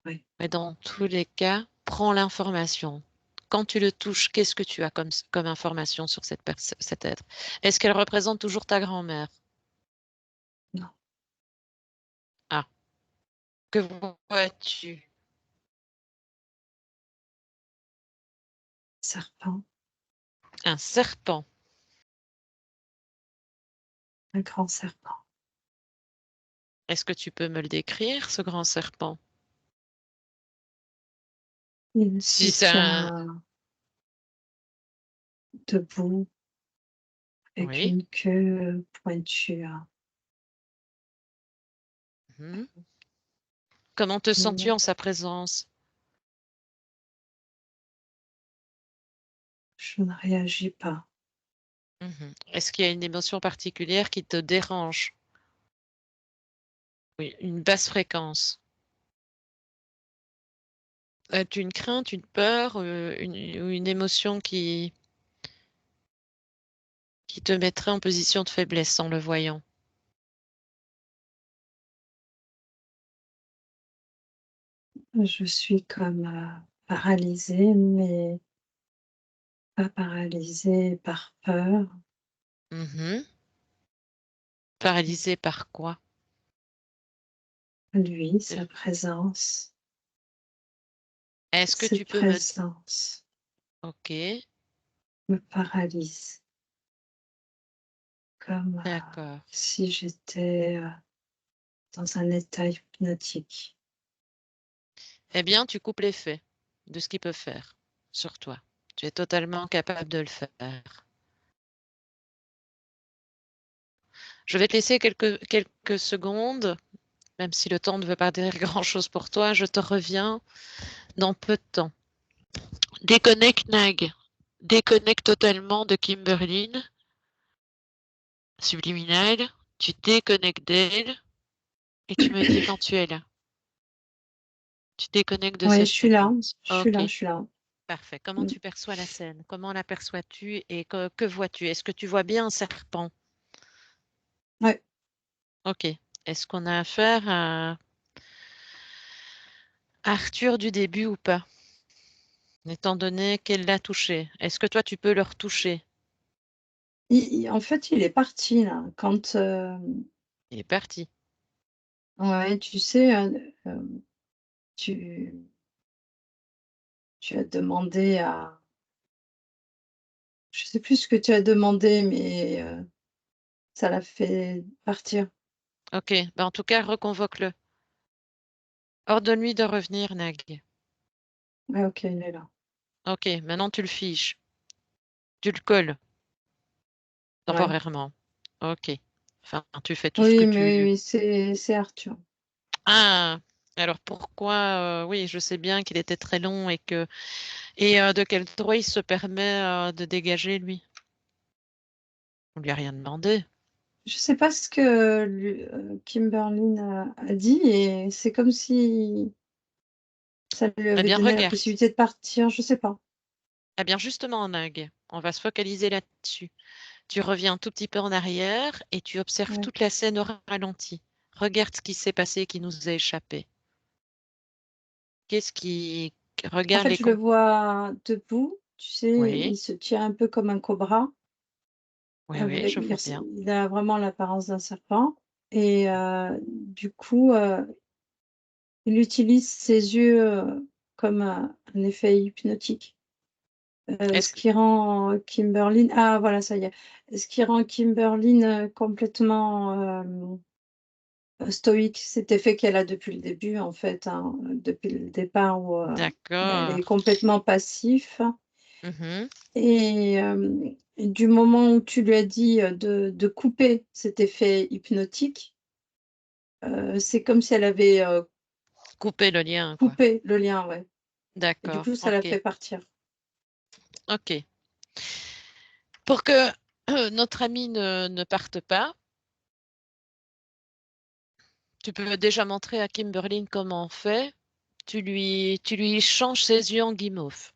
Oui. mais dans tous les cas, prends l'information. Quand tu le touches, qu'est-ce que tu as comme information sur cet être? Est-ce qu'elle représente toujours ta grand-mère? Non. Ah, que vois-tu? Serpent, Un serpent. un grand serpent. Est-ce que tu peux me le décrire, ce grand serpent? Il se Si c'est un tient debout avec oui. une queue pointue. Mmh. Comment te sens-tu en sa présence? Je ne réagis pas. Mmh. Est-ce qu'il y a une émotion particulière qui te dérange? Oui, une basse fréquence. As-tu une crainte, une peur, une émotion qui te mettrait en position de faiblesse en le voyant? Je suis comme paralysée, mais pas paralysée par peur. Mmh. Paralysé par quoi? Lui, Heu, sa présence, est-ce que tu cette peux me présence OK, me paralyse, comme d'accord. si j'étais dans un état hypnotique. Eh bien, tu coupes l'effet de ce qu'il peut faire sur toi. Tu es totalement capable de le faire. Je vais te laisser quelques secondes, même si le temps ne veut pas dire grand-chose pour toi, je te reviens dans peu de temps. Déconnecte Nag. Déconnecte totalement de Kimberline, subliminal. Tu déconnectes d'elle et tu me dis quand tu es là. Tu déconnectes de Oui, cette fréquence. OK, je suis là. parfait. Comment Mm. tu perçois la scène? Comment l'aperçois-tu et que vois-tu? Est-ce que tu vois bien un serpent? Ouais. OK. Est-ce qu'on a affaire à Arthur du début ou pas? Étant donné qu'elle l'a touché. Est-ce que toi tu peux le retoucher? En fait, il est parti là. Quand, Il est parti. ouais, tu sais, tu, tu as demandé à, je sais plus ce que tu as demandé, mais ça l'a fait partir. OK. Bah, en tout cas, reconvoque-le. Ordonne-lui de revenir, Nag. Ouais, ok, il est là. OK, maintenant tu le fiches. Tu le colles Ouais. temporairement. OK. Enfin, tu fais tout ce que Oui, tu mais c'est Arthur. ah! Alors pourquoi, oui, je sais bien qu'il était très long de quel droit il se permet, de dégager lui? On lui a rien demandé. Je sais pas ce que Kimberlyn a dit et c'est comme si ça lui Eh avait bien donné la regarde. possibilité de partir, je sais pas. Eh bien justement, Nag, on va se focaliser là-dessus. Tu reviens un tout petit peu en arrière et tu observes Ouais. toute la scène au ralenti. Regarde ce qui s'est passé, qui nous a échappé. Qu'est-ce qui En regarde fait, les je le com vois debout, tu sais, il oui, se tient un peu comme un cobra Oui, oui, je vois bien. il a vraiment l'apparence d'un serpent et du coup, il utilise ses yeux, comme un effet hypnotique, Est-ce ce que qui rend Kimberlyn ah voilà, ça y est. Ce qui rend Kimberlyn, complètement, stoïque. Cet effet qu'elle a depuis le début en fait, hein, depuis le départ où, elle est d'accord. complètement passif Mmh. et du moment où tu lui as dit, de couper cet effet hypnotique, c'est comme si elle avait, Couper le lien, quoi. coupé le lien, ouais et du D'accord, coup, ça l'a OK, fait partir. OK. Pour que notre ami ne parte pas, tu peux déjà montrer à Kimberlyn comment on fait. Tu lui changes ses yeux en guimauve.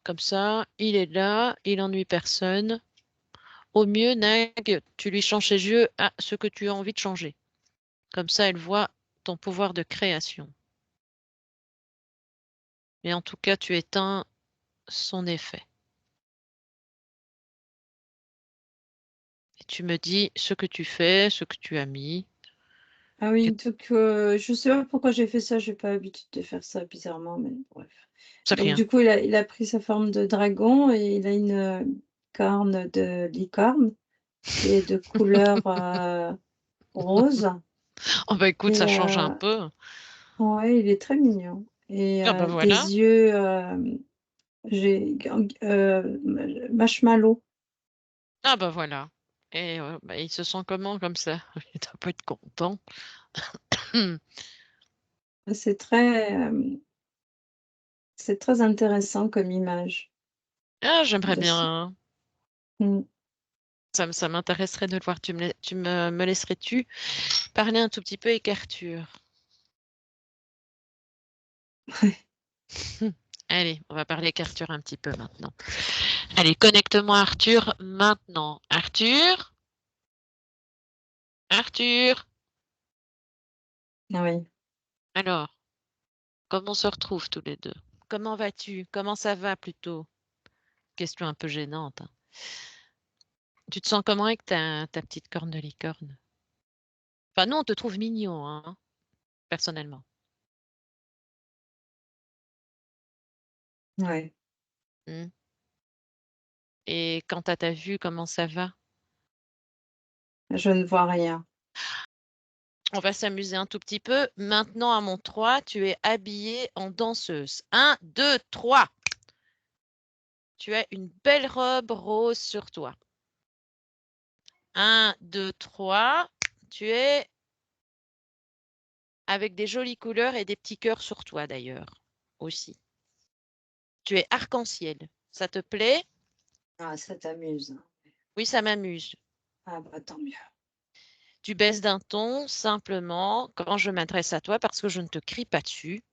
Comme ça, il est là, il ennuie personne. Au mieux, Nag, tu lui changes ses yeux à ce que tu as envie de changer. Comme ça, elle voit ton pouvoir de création. Et en tout cas, tu éteins son effet. Et tu me dis ce que tu fais, ce que tu as mis. Ah oui, donc je sais pas pourquoi j'ai fait ça, j'ai pas l'habitude de faire ça bizarrement, mais bref. C'est Donc rien. du coup, il a pris sa forme de dragon et il a une, corne de licorne qui est de couleur, rose Oh bah écoute, ça et change un peu. ouais, il est très mignon et Ah bah voilà. des yeux, j'ai gang marshmallow. Ah bah voilà. Et bah, il se sent comment comme ça? Il doit pas être content. C'est c'est très intéressant comme image Ah, j'aimerais de ce bien. mmh. Ça m'intéresserait de le voir. Me laisserais-tu parler un tout petit peu avec Arthur? Allez, on va parler avec Arthur un petit peu maintenant. Allez, connecte-moi Arthur maintenant. Arthur? Arthur? Ah oui. Alors, comment on se retrouve tous les deux? Comment vas-tu? Comment ça va plutôt? Question un peu gênante, hein. Tu te sens comment avec ta petite corne de licorne? Enfin, nous, on te trouve mignon, hein, personnellement. Ouais, Mmh. Et quant à ta vue, comment ça va? je ne vois rien. On va s'amuser un tout petit peu. Maintenant, à mon 3, tu es habillée en danseuse. 1, 2, 3. Tu as une belle robe rose sur toi. 1, 2, 3. Tu es avec des jolies couleurs et des petits cœurs sur toi d'ailleurs, aussi. Tu es arc-en-ciel. Ça te plaît? Ah, ça t'amuse, hein? Oui, ça m'amuse. Ah bah, tant mieux. Tu baisses d'un ton simplement quand je m'adresse à toi parce que je ne te crie pas dessus.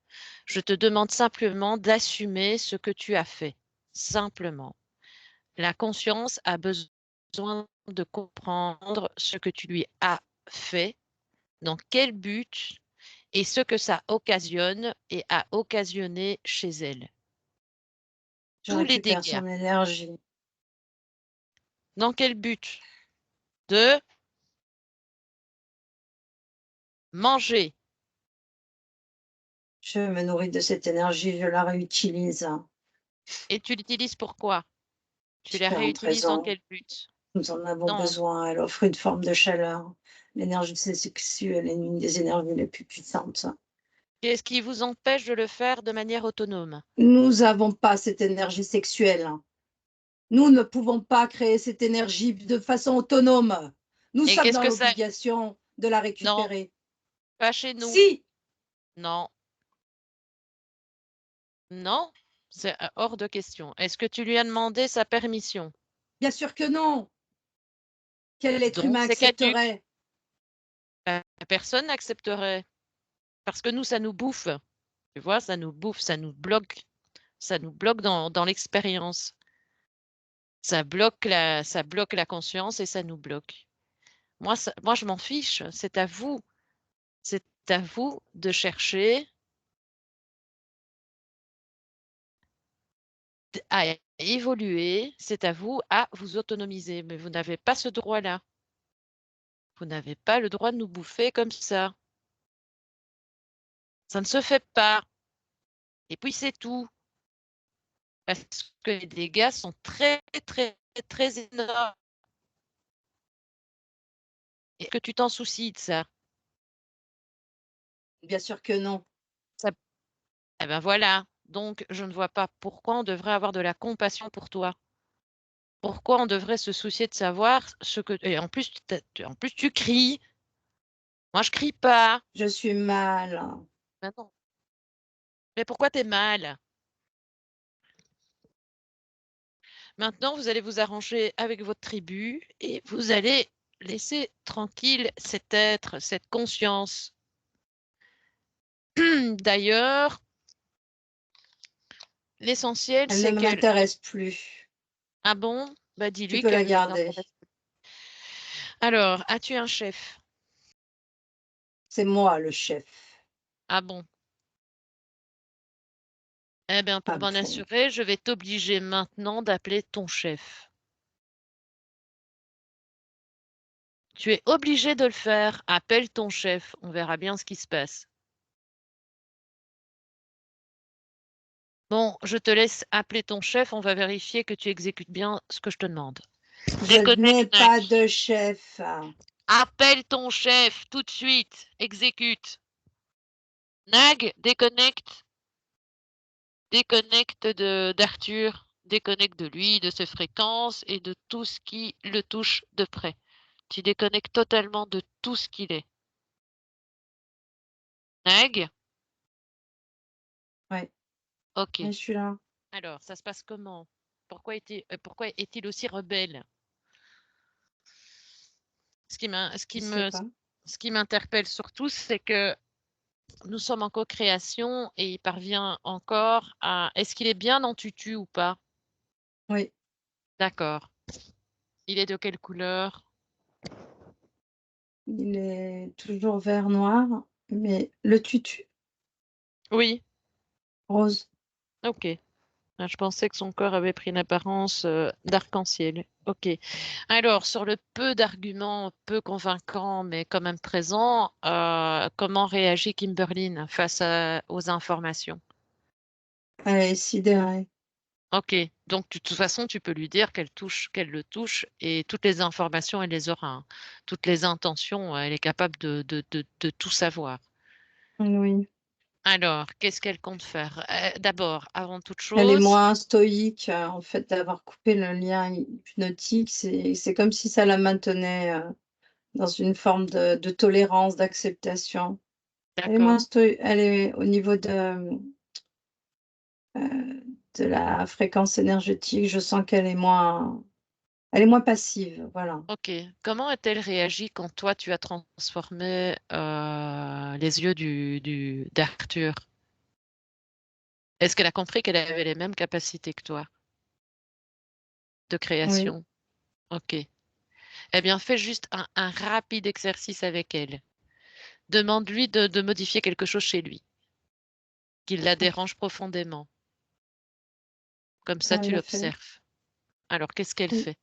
Je te demande simplement d'assumer ce que tu as fait. Simplement. La conscience a besoin de comprendre ce que tu lui as fait, dans quel but et ce que ça occasionne et a occasionné chez elle. Je Tous les récupère dégâts. son énergie. Dans quel but? De manger. Je me nourris de cette énergie, je la réutilise. Et tu l'utilises pour quoi? Tu la Différentes réutilises dans raisons. quel but? Nous en avons Non. besoin. Elle offre une forme de chaleur. L'énergie sexuelle est une des énergies les plus puissantes. Qu'est-ce qui vous empêche de le faire de manière autonome? Nous n'avons pas cette énergie sexuelle. Nous ne pouvons pas créer cette énergie de façon autonome. Nous Et sommes qu'est-ce dans que ça? l'obligation de la Non, récupérer. pas chez nous. Si, Non, non, c'est hors de question. Est-ce que tu lui as demandé sa permission? bien sûr que non. Quel être Donc, humain c'est caduque. accepterait? Personne n'accepterait. Parce que nous, ça nous bouffe. Tu vois, ça nous bouffe, ça nous bloque. Ça nous bloque dans l'expérience. Ça bloque la conscience et ça nous bloque. Moi, je m'en fiche. C'est à vous. C'est à vous de chercher à évoluer, c'est à vous à vous autonomiser, mais vous n'avez pas ce droit-là. Vous n'avez pas le droit de nous bouffer comme ça. Ça ne se fait pas. Et puis c'est tout. Parce que les dégâts sont très, très, très énormes. Et que tu t'en soucies de ça. Bien sûr que non. Ça Eh ben voilà. Donc, je ne vois pas pourquoi on devrait avoir de la compassion pour toi. Pourquoi on devrait se soucier de savoir ce que. Et en plus, tu cries. Moi, je crie pas. Je suis mal. Ben non. Mais pourquoi t'es mal? Maintenant, vous allez vous arranger avec votre tribu et vous allez laisser tranquille cet être, cette conscience. D'ailleurs, l'essentiel, Elle ne c'est qu'elle. m'intéresse plus. Ah bon? Bah Tu dis-lui peux la qu'elle ne garder. l'intéresse pas. Alors, as-tu un chef? C'est moi le chef. Ah bon? Eh bien, pour Ah m'en bon. assurer, je vais t'obliger maintenant d'appeler ton chef. Tu es obligé de le faire. Appelle ton chef. On verra bien ce qui se passe. Bon, je te laisse appeler ton chef. On va vérifier que tu exécutes bien ce que je te demande. Je n'ai Déconnecte, Nag. pas de chef. Appelle ton chef tout de suite. Exécute. Nag, déconnecte. Déconnecte d'Arthur. Déconnecte de lui, de ses fréquences et de tout ce qui le touche de près. Tu déconnectes totalement de tout ce qu'il est. Nag? Ouais, Ok. mais je suis là. Alors, ça se passe comment? Pourquoi est-il aussi rebelle? Ce qui m'in- ce Je qui sais me, pas. ce qui m'interpelle surtout, c'est que nous sommes en co-création et il parvient encore à. Est-ce qu'il est bien en tutu ou pas? Oui, D'accord. Il est de quelle couleur? il est toujours vert noir, mais le tutu Oui. rose. Ok. Ah, je pensais que son corps avait pris une apparence d'arc-en-ciel. Ok. Alors, sur le peu d'arguments peu convaincants, mais quand même présents, comment réagit Kimberlyn aux informations? Elle est sidérée. Ok. Donc, de toute façon, tu peux lui dire qu'elle le touche, et toutes les informations, elle les aura, hein. Toutes les intentions, elle est capable de tout savoir. Oui. Alors, qu'est-ce qu'elle compte faire? D'abord, avant toute Elle est chose, moins stoïque, en fait, d'avoir coupé le lien hypnotique. C'est comme si ça la maintenait, dans une forme de tolérance, d'acceptation. Elle est d'accord. moins elle est au niveau de la fréquence énergétique, je sens qu'elle est moins passive, voilà. Ok. Comment a-t-elle réagi quand toi tu as transformé les yeux d'Arthur? Est-ce qu'elle a compris qu'elle avait les mêmes capacités que toi de Oui, création? Ok. Eh bien, fais juste un rapide exercice avec elle. Demande-lui de modifier quelque chose chez lui, qui la OK. dérange profondément. Comme ça, Elle tu l'a fait. l'observes. Alors, qu'est-ce qu'elle Elle fait?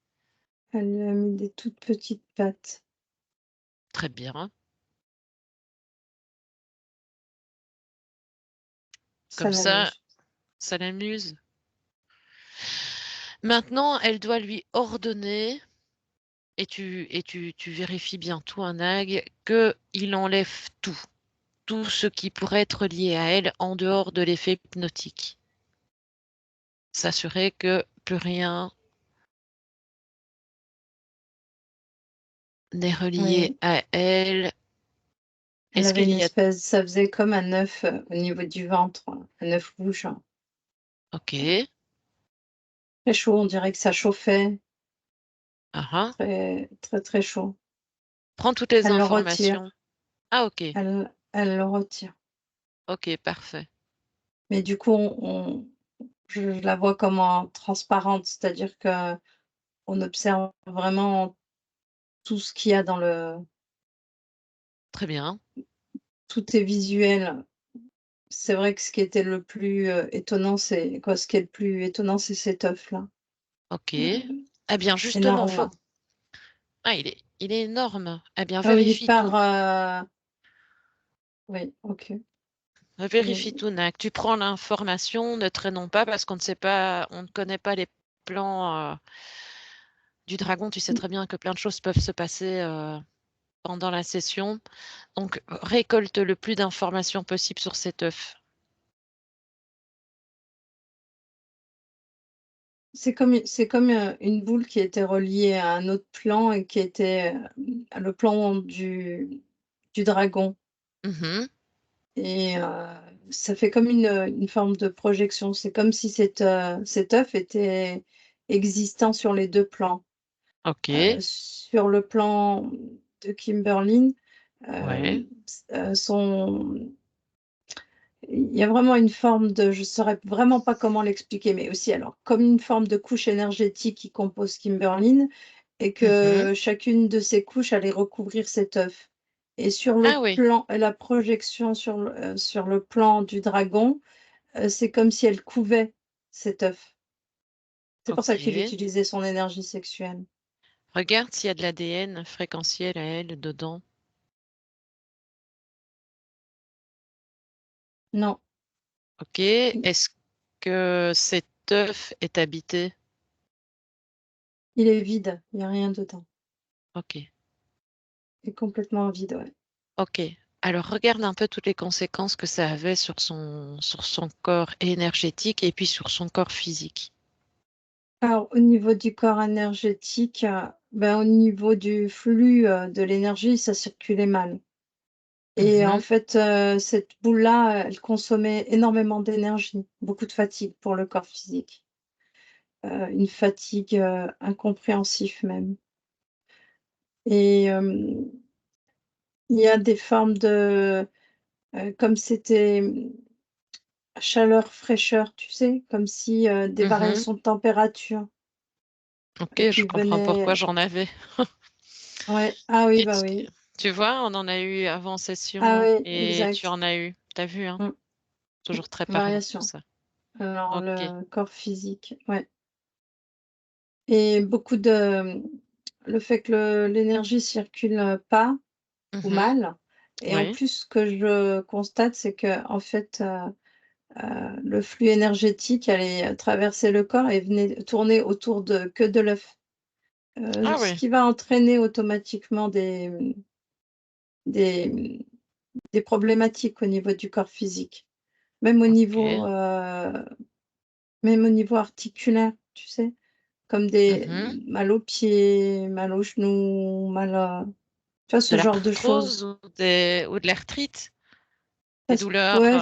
elle lui a mis des toutes petites pattes. Très bien. Ça Comme ça, l'amuse. ça l'amuse. Maintenant, elle doit lui ordonner. Tu vérifies bien tout un ag, qu'il enlève tout, tout ce qui pourrait être lié à elle en dehors de l'effet hypnotique. S'assurer que plus rien n'est relié Oui, à elle. elle Est-ce avait qu'il une y a... espèce ça faisait comme un œuf, au niveau du ventre, un œuf rouge. Ok. Très chaud, on dirait que ça chauffait, Ah ah. très, très, très chaud. Prends toutes les Elle le retire, informations. Ah ok. elle le retire. Ok, parfait. Mais du coup, je la vois comme en transparente, c'est-à-dire qu'on observe vraiment tout ce qu'il y a dans le Très bien. tout est visuel, c'est vrai que ce qui était le plus, étonnant, c'est quoi? Ce qui est le plus étonnant, c'est cet œuf-là, OK. heu, Eh bien, justement, faut énorme. ah, il est énorme. Eh bien, Ah oui, il vérifie tout. part, oui, OK. Vérifie Et tout, Nac. Tu prends l'information, ne traînons pas parce qu'on ne sait pas on ne connaît pas les plans, du dragon. Tu sais mmh, très bien que plein de choses peuvent se passer, pendant la session. Donc récolte le plus d'informations possible sur cet œuf. c'est comme, une boule qui était reliée à un autre plan et qui était, le plan du dragon Mmh. et ça fait comme une forme de projection. C'est comme si cet œuf était existant sur les 2 plans. OK. Sur le plan de Kimberlyn, Ouais. son il y a vraiment une forme de je saurais vraiment pas comment l'expliquer, mais aussi alors comme une forme de couche énergétique qui compose Kimberlyn et Mmh. que chacune de ces couches allait recouvrir cet œuf et sur le Ah oui, plan la projection sur le plan du dragon, c'est comme si elle couvait cet œuf. C'est pour ça qu'il OK. utilisait son énergie sexuelle. Regarde s'il y a de l'ADN fréquentiel à elle dedans. Non, OK. Est-ce que cet œuf est habité? il est vide, il y a rien dedans. OK. Il est complètement vide, ouais. OK. Alors regarde un peu toutes les conséquences que ça avait sur son corps énergétique et puis sur son corps physique. Alors au niveau du corps énergétique, ben, au niveau du flux, de l'énergie, ça circulait mal et en Mmh. fait, cette boule-là, elle consommait énormément d'énergie, beaucoup de fatigue pour le corps physique, une fatigue, incompréhensible même et il y a des formes de, comme c'était, chaleur-fraîcheur, tu sais? Comme si, des Mmh. variations de température, OK, je qui comprends pourquoi venaient j'en avais. ouais, ah oui, Et bah oui. tu vois, on en a eu avant Ah session oui, et tu exact. en as eu. Tu as vu, hein? Mmh. Toujours très parlant tout Variation. ça. Alors OK. le corps physique, ouais et beaucoup de, le fait que l'énergie circule, pas ou Mmh. mal et en Oui. plus ce que je constate, c'est qu'en fait, le flux énergétique allait traverser le corps et venait tourner autour de que de l'œuf, Ah ce oui, qui va entraîner automatiquement des, mmh, des problématiques au niveau du corps physique. Même au niveau, OK. heu, même au niveau articulaire, tu sais? Comme des Mmh. mal aux pieds, mal aux genoux, mal à tu vois, De ce genre de l'arthrose choses. ou de l'arthrite? Des Parce douleurs, ouais,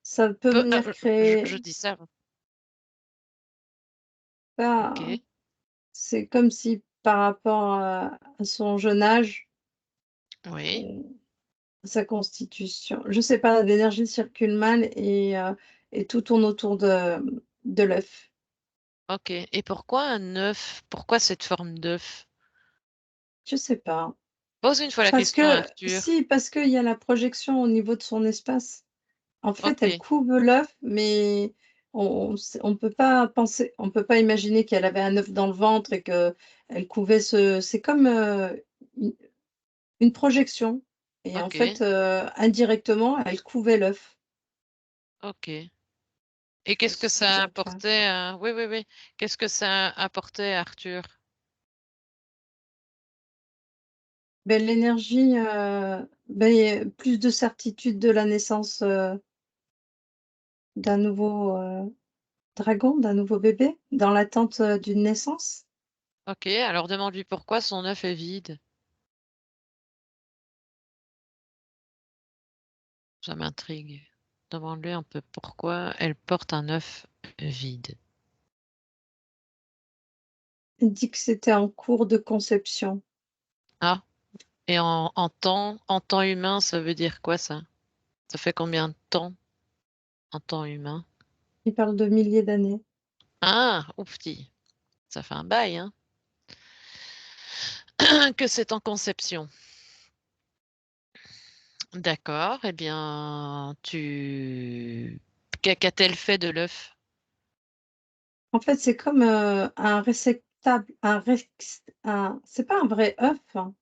ça peut venir je créer dis ça. bah, OK. c'est comme si par rapport à son jeune âge, Oui. heu, sa constitution je sais pas, l'énergie circule mal et tout tourne autour de l'œuf. OK. Et pourquoi un œuf? Pourquoi cette forme d'œuf? Je sais pas. Pose une fois la Parce question à que Arthur. si, parce qu'il y a la projection au niveau de son espace. En fait, elle OK, couvre l'œuf, mais on peut pas penser on peut pas imaginer qu'elle avait un œuf dans le ventre et qu'elle couvait ce c'est comme, une une projection et en fait, OK, indirectement, elle couvait l'œuf. OK. Et Je sais pas qu'est-ce que si c'est ça déjà clair. apportait à oui, oui, oui. Qu'est-ce que ça apportait à Arthur? Beh, l'énergie, beh, plus de certitude de la naissance, d'un nouveau, dragon, d'un nouveau bébé, dans l'attente, d'une naissance. OK, alors demande-lui pourquoi son œuf est vide. Ça m'intrigue. Demande-lui un peu pourquoi elle porte un œuf vide. Elle dit que c'était en cours de conception. Ah, et en temps humain, ça veut dire quoi ça? Ça fait combien de temps en temps humain? Il parle de milliers d'années. Ah! Oufti, ça fait un bail, hein, que c'est en conception. D'accord. Eh bien, qu'a-t-elle fait de l'œuf? En fait, c'est comme, un réceptacle, c'est pas un vrai œuf, hein,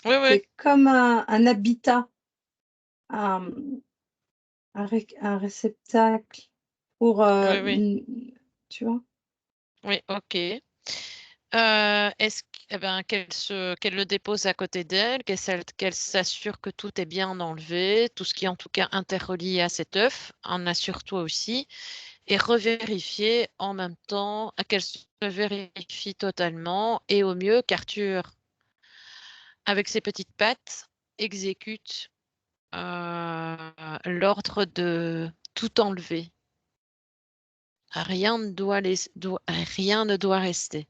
Oui, oui, c'est comme un habitat, un un réceptacle pour, oui, oui, tu vois? oui, ok. Eh ben, qu'elle le dépose à côté d'elle, qu'elle s'assure que tout est bien enlevé, tout ce qui est en tout cas interrelié à cet œuf, en assure-toi aussi, et revérifier en même temps qu'elle se vérifie totalement, et au mieux qu'Arthur, avec ses petites pattes, exécute l'ordre de tout enlever. Rien ne doit rester.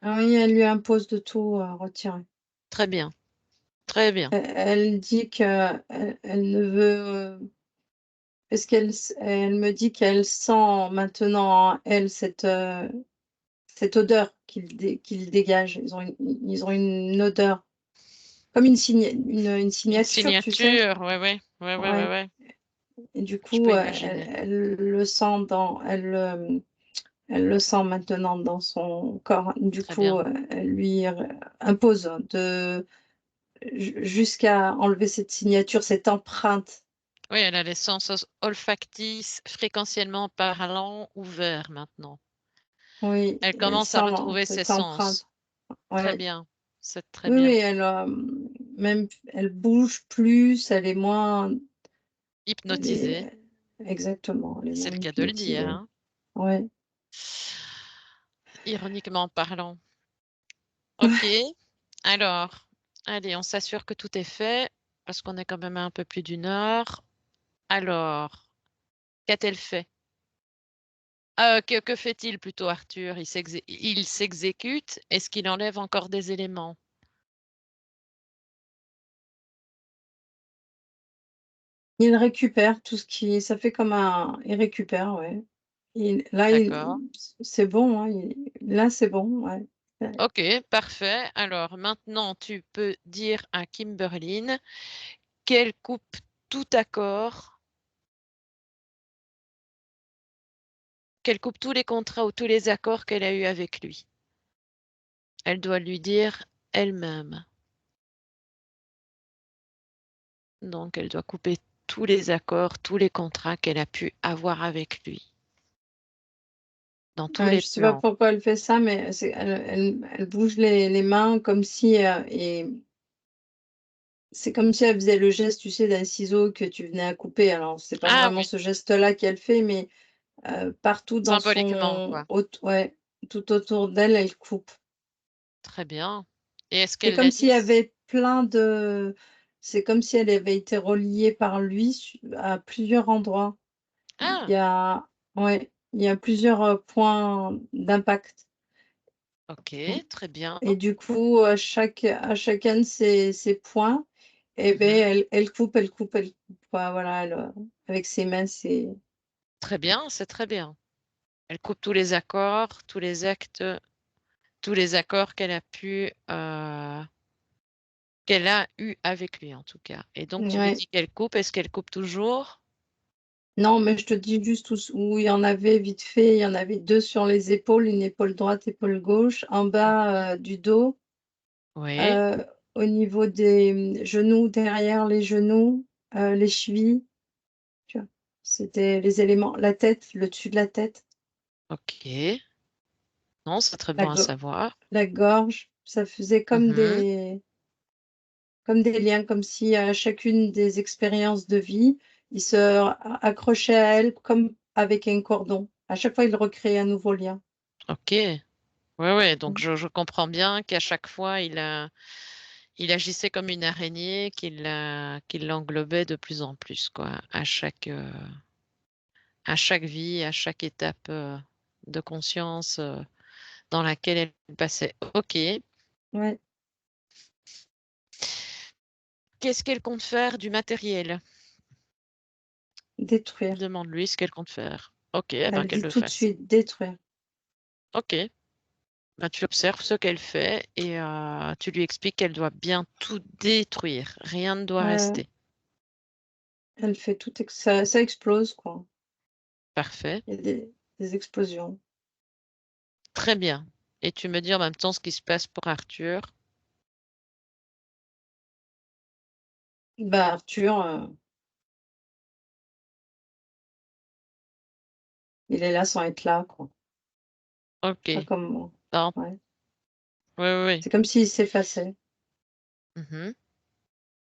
Ah oui, elle lui impose de tout, retirer. Très bien, très bien. Elle dit qu'elle elle ne veut, parce elle me dit qu'elle sent maintenant en elle cette odeur qu'ils dégagent. Ils ont une odeur comme une Une signature, tu sais? signature, ouais, ouais, ouais, ouais, ouais, Ouais, ouais. et du Je peux coup, imaginer. elle le sent elle le sent maintenant dans son corps. Du Très coup, bien. elle lui impose de jusqu'à enlever cette signature, cette empreinte. Oui, elle a les sens olfactifs, fréquentiellement parlant, ouverts maintenant. Oui, Elle elle commence à sent retrouver ses cette empreinte. sens. Très Ouais. bien. C'est très Oui, oui, bien. même elle bouge plus, elle Hypnotisée, est exactement, elle est c'est moins le cas de le dire, hypnotisée. hein. Ouais. Ironiquement parlant. Ok. Ouais. Alors, allez, on s'assure que tout est fait, parce qu'on est quand même à un peu plus d'une heure. Alors, qu'a-t-elle fait? Que fait-il plutôt, Arthur? Il s'exécute. Est-ce qu'il enlève encore des éléments? Il récupère tout ce qui ça fait comme un il récupère, ouais. Là, D'accord. c'est bon, hein, là, c'est bon, ouais. Ouais. Ok, parfait. Alors maintenant, tu peux dire à Kimberlyn qu'elle coupe tout accord, qu'elle coupe tous les contrats ou tous les accords qu'elle a eus avec lui. Elle doit lui dire elle-même. Donc, elle doit couper tous les accords, tous les contrats qu'elle a pu avoir avec lui, dans tous Ouais, les je sais pas plans. pourquoi elle fait ça, mais elle bouge les mains comme si, et c'est comme si elle faisait le geste, tu sais, d'un ciseau que tu venais à couper. Alors, c'est pas Ah vraiment oui, ce geste-là qu'elle fait, mais partout dans symboliquement, son quoi. ouais, tout autour d'elle, elle coupe. Très bien. Et est-ce C'est qu'elle comme l'a s'il dit? y avait plein de c'est comme si elle avait été reliée par lui à plusieurs endroits. Il Ah, y a ouais, il y a plusieurs, points d'impact. ok, Mmh, très bien. et du coup, à chacun de ces points, et Mhm. beh, elle coupe, voilà, avec ses mains, c'est Très bien, c'est très bien. Elle coupe tous les accords, tous les actes, tous les accords qu'elle a eu avec lui en tout cas. Et donc tu me ouais. dis qu'elle coupe, est-ce qu'elle coupe toujours? Non, mais je te dis juste où il y en avait vite fait, il y en avait 2 sur les épaules, une épaule droite, épaule gauche, en bas, du dos, Oui, heu, au niveau des, genoux, derrière les genoux, les chevilles, tu vois? C'était les éléments, la tête, le dessus de la tête, ok. Non, c'est très la bon à go savoir. la gorge, ça faisait Mhm. comme des liens, comme si à chacune des expériences de vie, il se accrochait à elle comme avec un cordon. À chaque fois, il recréait un nouveau lien. Ok. Ouais, ouais, donc Mmh. je comprends bien qu'à chaque fois, il agissait comme une araignée, qu'il l'englobait de plus en plus, quoi, à chaque vie, à chaque étape de conscience dans laquelle elle passait. Ok. Ouais, Qu'est-ce qu'elle compte faire du matériel? détruire. Demande-lui ce qu'elle compte faire. Ok, eh ben Elle qu'elle dit le tout de fasse. suite: «Détruire». Ok, Bah, tu observes ce qu'elle fait et tu lui expliques qu'elle doit bien tout détruire. Rien ne doit Ouais, rester. elle fait tout ex ça explose, quoi. Parfait. Il y a des explosions. Très bien. Et tu me dis en même temps ce qui se passe pour Arthur. Bah, Arthur, il est là sans être là, quoi. Pas OK. comme moi. Non. Ouais. Oui, oui, oui. C'est comme s'il s'effaçait, Mmh.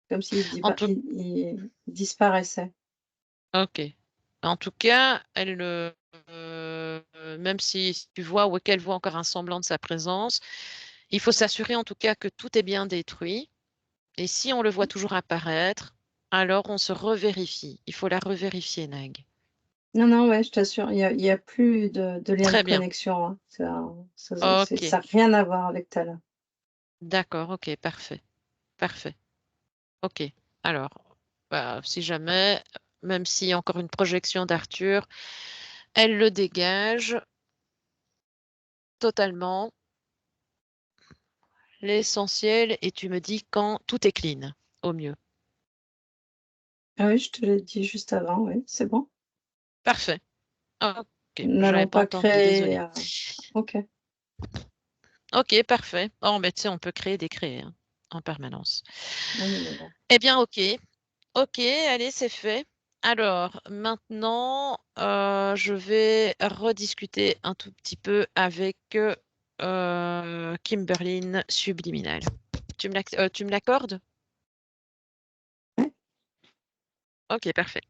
comme s'il En diva tout il disparaissait. OK. En tout cas, elle, même si tu vois ou qu'elle voit encore un semblant de sa présence, il faut s'assurer en tout cas que tout est bien détruit et si on le voit toujours apparaître, alors on se revérifie. Il faut la revérifier, Nag. Non, non, ouais, je t'assure, il y a plus de lien de Très bien. connexion, hein. OK. Ça a rien à voir avec tout à l'heure. D'accord, OK, parfait, parfait. OK. Alors, bah, si jamais, même s'il y a encore une projection d'Arthur, elle le dégage totalement, l'essentiel et tu me dis quand tout est clean, au mieux. Ah oui, je te l'ai dit juste avant, oui, c'est bon. Parfait. OK, Nous j'avais n'allons pas pas entendu, créer, désolée. OK, OK, parfait. Oh, mais tu sais, on peut créer, décréer, hein, en permanence. oui, mais bon. Eh bien, OK. OK, allez, c'est fait. Alors, maintenant, je vais rediscuter un tout petit peu avec, Kimberline Subliminal. Tu me l'accordes? Ouais, OK, parfait.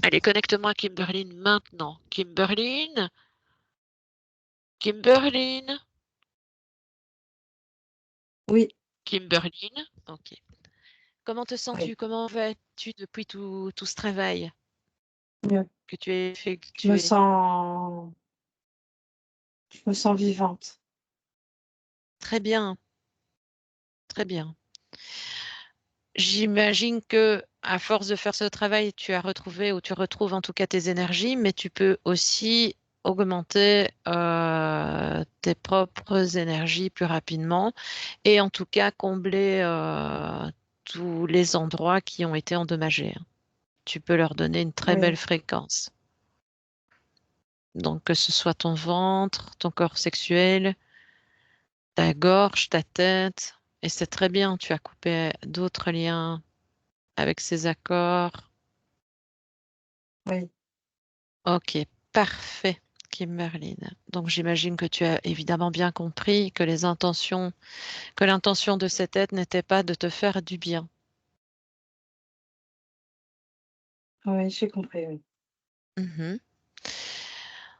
Allez, connecte-moi à Kimberline maintenant. Kimberline? Kimberline? oui, Kimberline? OK. Comment te oui, sens-tu? Comment vas-tu depuis tout ce travail mieux. que tu as Je me effectué? sens je me sens vivante. Très bien, très bien. J'imagine que à force de faire ce travail, tu as retrouvé ou tu retrouves en tout cas tes énergies, mais tu peux aussi augmenter tes propres énergies plus rapidement et en tout cas combler tous les endroits qui ont été endommagés, hein. Tu peux leur donner une très belle Oui, fréquence. Donc que ce soit ton ventre, ton corps sexuel, ta gorge, ta tête, et c'est très bien, tu as coupé d'autres liens avec ces accords. oui, Ok, parfait, Kimberline. Donc j'imagine que tu as évidemment bien compris que l'intention de cette aide n'était pas de te faire du bien. oui, j'ai compris, oui. Mhm.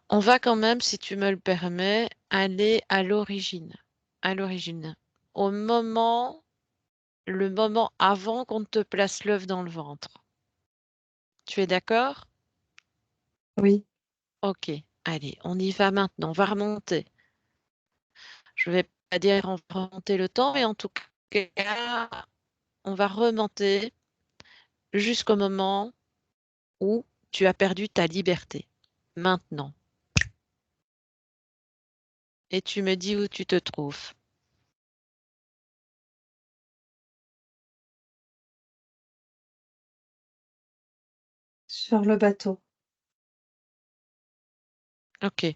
On va quand même, si tu me le permets, aller à l'origine. À l'origine. Au moment, le moment avant qu'on te place l'œuf dans le ventre. Tu es d'accord? Oui, Ok, allez, on y va maintenant. On va remonter. Je vais pas dire on va remonter le temps, mais en tout cas, on va remonter jusqu'au moment où tu as perdu ta liberté. Maintenant. Et tu me dis où tu te trouves. sur le bateau. Ok.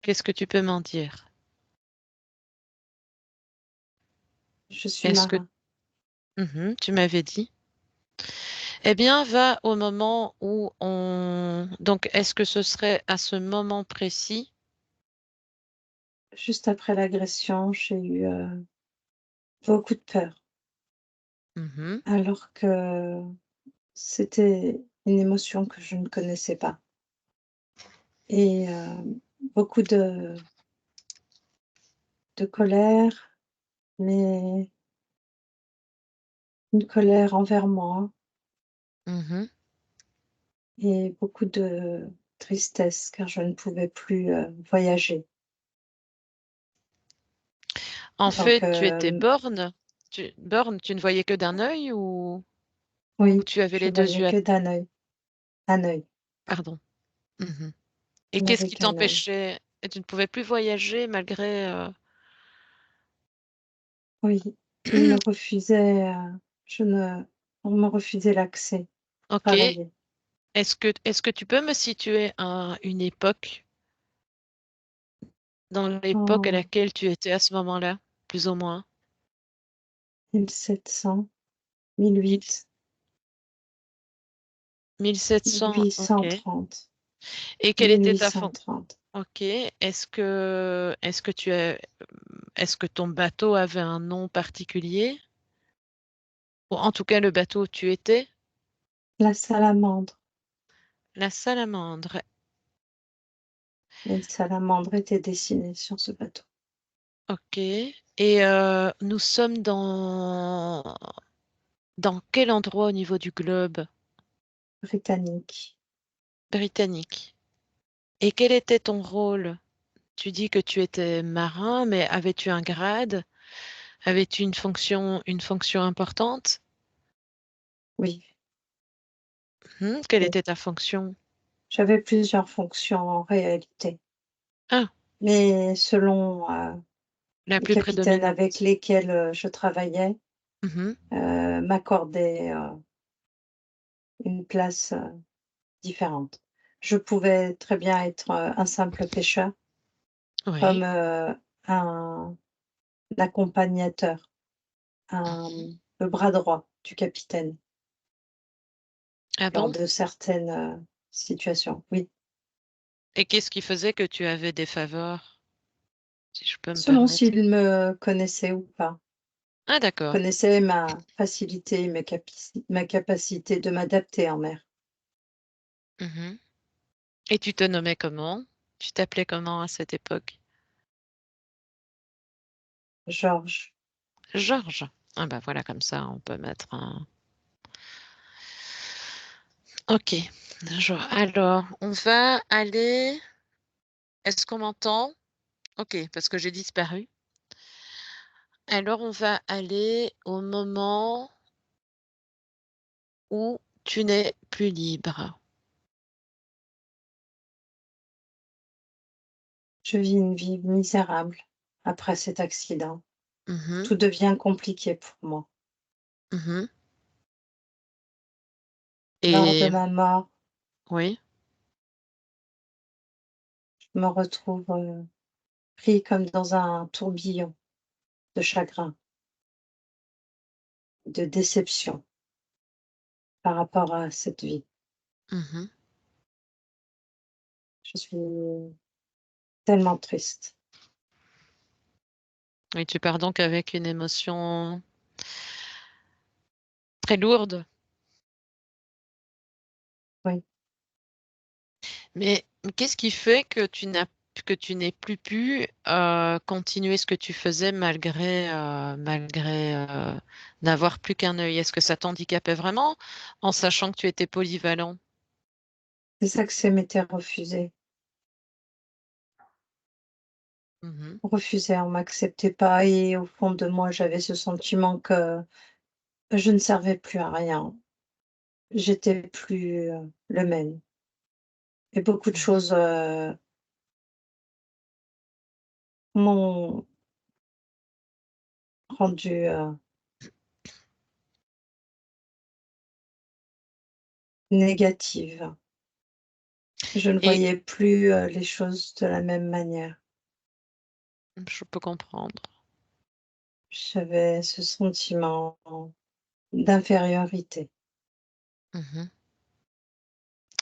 Qu'est-ce que tu peux m'en dire? Je suis Est-ce que marin. Tu m'avais dit? Eh bien, va au moment où on... Donc, est-ce que ce serait à ce moment précis? Juste après l'agression, j'ai eu, beaucoup de peur, Mhm. alors que c'était une émotion que je ne connaissais pas et beaucoup de colère, mais une colère envers moi Mhm. et beaucoup de tristesse car je ne pouvais plus, voyager. En Donc fait, tu étais borne. Borne, tu ne voyais que d'un œil ou oui, tu avais je les deux voyais yeux que d'un œil, Pardon. Mhm. Et je qu'est-ce n'avais qui qu'un œil. t'empêchait? Et tu ne pouvais plus voyager malgré... Oui, il me refusait, on me refusait l'accès pour Ok. travailler. Est-ce que tu peux me situer une époque dans l'époque à En laquelle tu étais à ce moment-là, plus ou moins? 1700, 1008, 1700, ok. 1830, Et quelle était ta fonction? 1830. Ok. Est-ce que ton bateau avait un nom particulier? Ou en tout cas, le bateau où tu étais? La salamandre. La Salamandre. Une salamandre était dessinée sur ce bateau. Ok. Et nous sommes dans quel endroit au niveau du globe Britannique. britannique? Et quel était ton rôle? Tu dis que tu étais marin, mais avais-tu un grade? Avais-tu une fonction importante? Oui, Quelle oui. était ta fonction? J'avais plusieurs fonctions en réalité, Ah, mais selon, la les plus capitaines avec prédominante. lesquels, je travaillais, Mhm. m'accordaient, une place, différente. Je pouvais très bien être, un simple pêcheur comme, Oui. un accompagnateur, le bras droit du capitaine Ah lors bon? de certaines, situations. Oui, Et qu'est-ce qui faisait que tu avais des faveurs, si je peux me selon permettre? s'il me connaissait ou pas. Ah, d'accord. Connaissait ma facilité, ma capacité de m'adapter en mer. Mhm. Et tu te nommais comment? Tu t'appelais comment à cette époque? Georges, Georges. Ah bah voilà, comme ça, on peut mettre un... Ok. Alors, on va aller... Est-ce qu'on m'entend? Ok, parce que j'ai disparu. Alors, on va aller au moment où tu n'es plus libre. je vis une vie misérable après cet accident. Mhm, Tout devient compliqué pour moi. mhm. Lors de Et ma mort, oui, je me retrouve, pris comme dans un tourbillon de chagrin, de déception par rapport à cette vie. mhm. Je suis tellement triste. Et tu pars donc avec une émotion très lourde. Oui, Mais qu'est-ce qui fait que tu n'aies plus pu continuer ce que tu faisais malgré n'avoir plus qu'un œil? Est-ce que ça t'handicapait vraiment en sachant que tu étais polyvalent? les accès m'étaient refusés. Mhm, Refusés, on m'acceptait pas et au fond de moi, j'avais ce sentiment que je ne servais plus à rien. J'étais plus, le même et beaucoup de mhm. choses, m'ont rendue, négative. Je ne Et voyais plus, les choses de la même manière. je peux comprendre. J'avais ce sentiment d'infériorité. Mhm.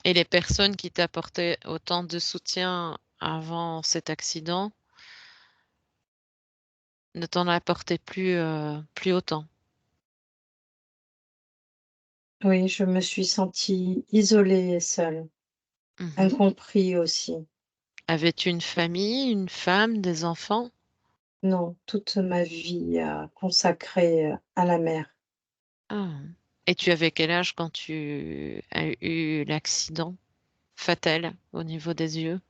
Et les personnes qui t'apportaient autant de soutien avant cet accident ne t'en apportaient plus autant. Oui, je me suis sentie isolée et seule, Mhm. incompris aussi. Avais-tu une famille, une femme, des enfants? Non, toute ma vie, consacrée, à la mer. Ah. Et tu avais quel âge quand tu as eu l'accident fatal au niveau des yeux?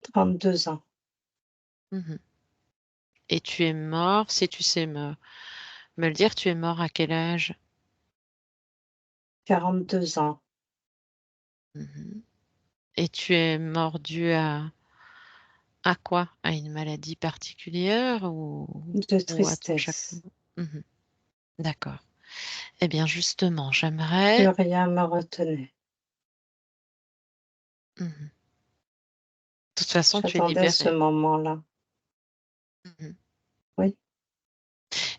32 ans, Mhm. Et tu es mort, si tu sais me le dire, tu es mort à quel âge? 42 ans. Mhm. Et tu es mort dû À quoi? À une maladie particulière de ou à ton chaque tristesse. moment? Mhm. D'accord. Eh bien, justement, Plus j'aimerais. rien me retenait. Mhm. De toute façon, tu es J'attendais ce libérée. moment-là. Mhm. Oui,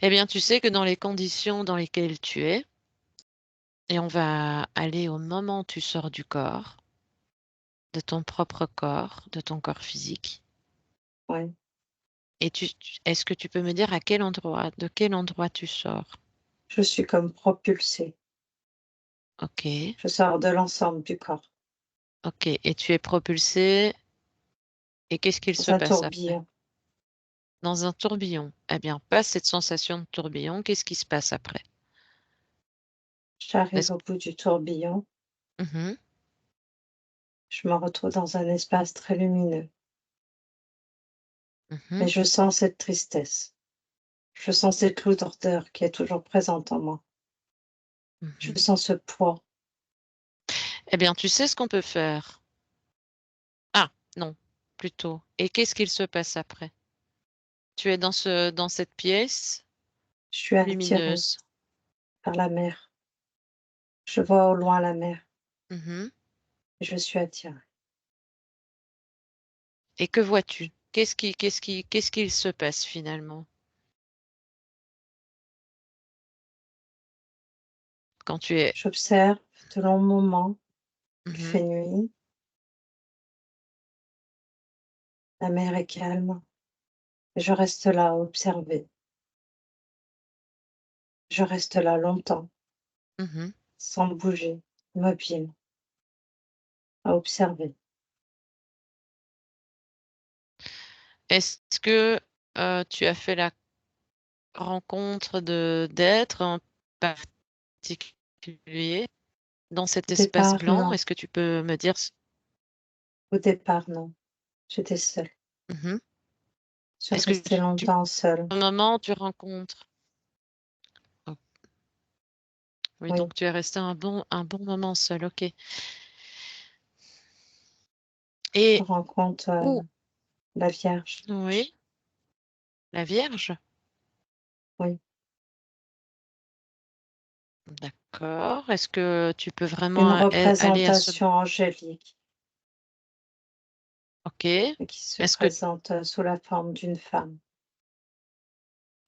Eh bien, tu sais que dans les conditions dans lesquelles tu es, et on va aller au moment où tu sors du corps, de ton propre corps, de ton corps physique, oui. et est-ce que tu peux me dire de quel endroit tu sors? Je suis comme propulsée. Ok, Je sors de l'ensemble du corps, ok. Et tu es propulsé, et qu'est-ce qu'il se dans un passe après? tourbillon. Dans un tourbillon. Eh bien, pas cette sensation de tourbillon, qu'est-ce qui se passe après? J'arrive Est-ce- au bout du tourbillon. Mhm, Je me retrouve dans un espace très lumineux. mhm, Mais je sens cette tristesse. Je sens cette lourdeur qui est toujours présente en moi. Je mhm. sens ce poids. Eh bien, tu sais ce qu'on peut faire? Ah, non, plutôt. Et qu'est-ce qu'il se passe après? Tu es dans cette pièce Je suis attirée lumineuse. par la mer. Je vois au loin la mer Mhm. et je suis attirée. Et que vois-tu? Qu'est-ce qu'il se passe finalement quand tu es. J'observe de longs moments. Il Mhm, fait nuit. La mer est calme. Et je reste là à observer. Je reste là longtemps, mhm. sans bouger, immobile, à observer. Est-ce que tu as fait la rencontre de d'êtres en particulier dans cet Au espace départ, blanc? non. Est-ce que tu peux me dire? Au départ, non. J'étais seule. Mhm. Je suis Est-ce que restée tu, longtemps seule. un moment tu rencontres? Oh, oui, Oui, donc tu es resté un bon moment seul, ok. je Et rencontre où? la Vierge. Oui, la Vierge. Oui, D'accord. Est-ce que tu peux une vraiment aller à ce. représentation angélique Ok. Est-ce qui se que présente sous la forme d'une femme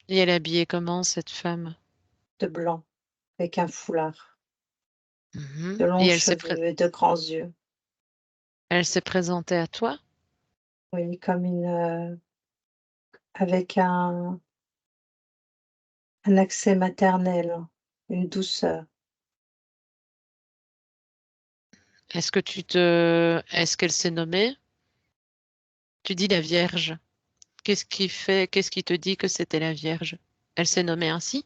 et elle est habillée comment cette femme? de blanc, avec un foulard, Mhm. de Et longs cheveux et de grands yeux. elle s'est présentée à toi? Oui, comme avec un accès maternel, une douceur. Est-ce qu'elle s'est nommée? Tu dis la Vierge. Qu'est-ce qui te dit que c'était la Vierge? Elle s'est nommée ainsi?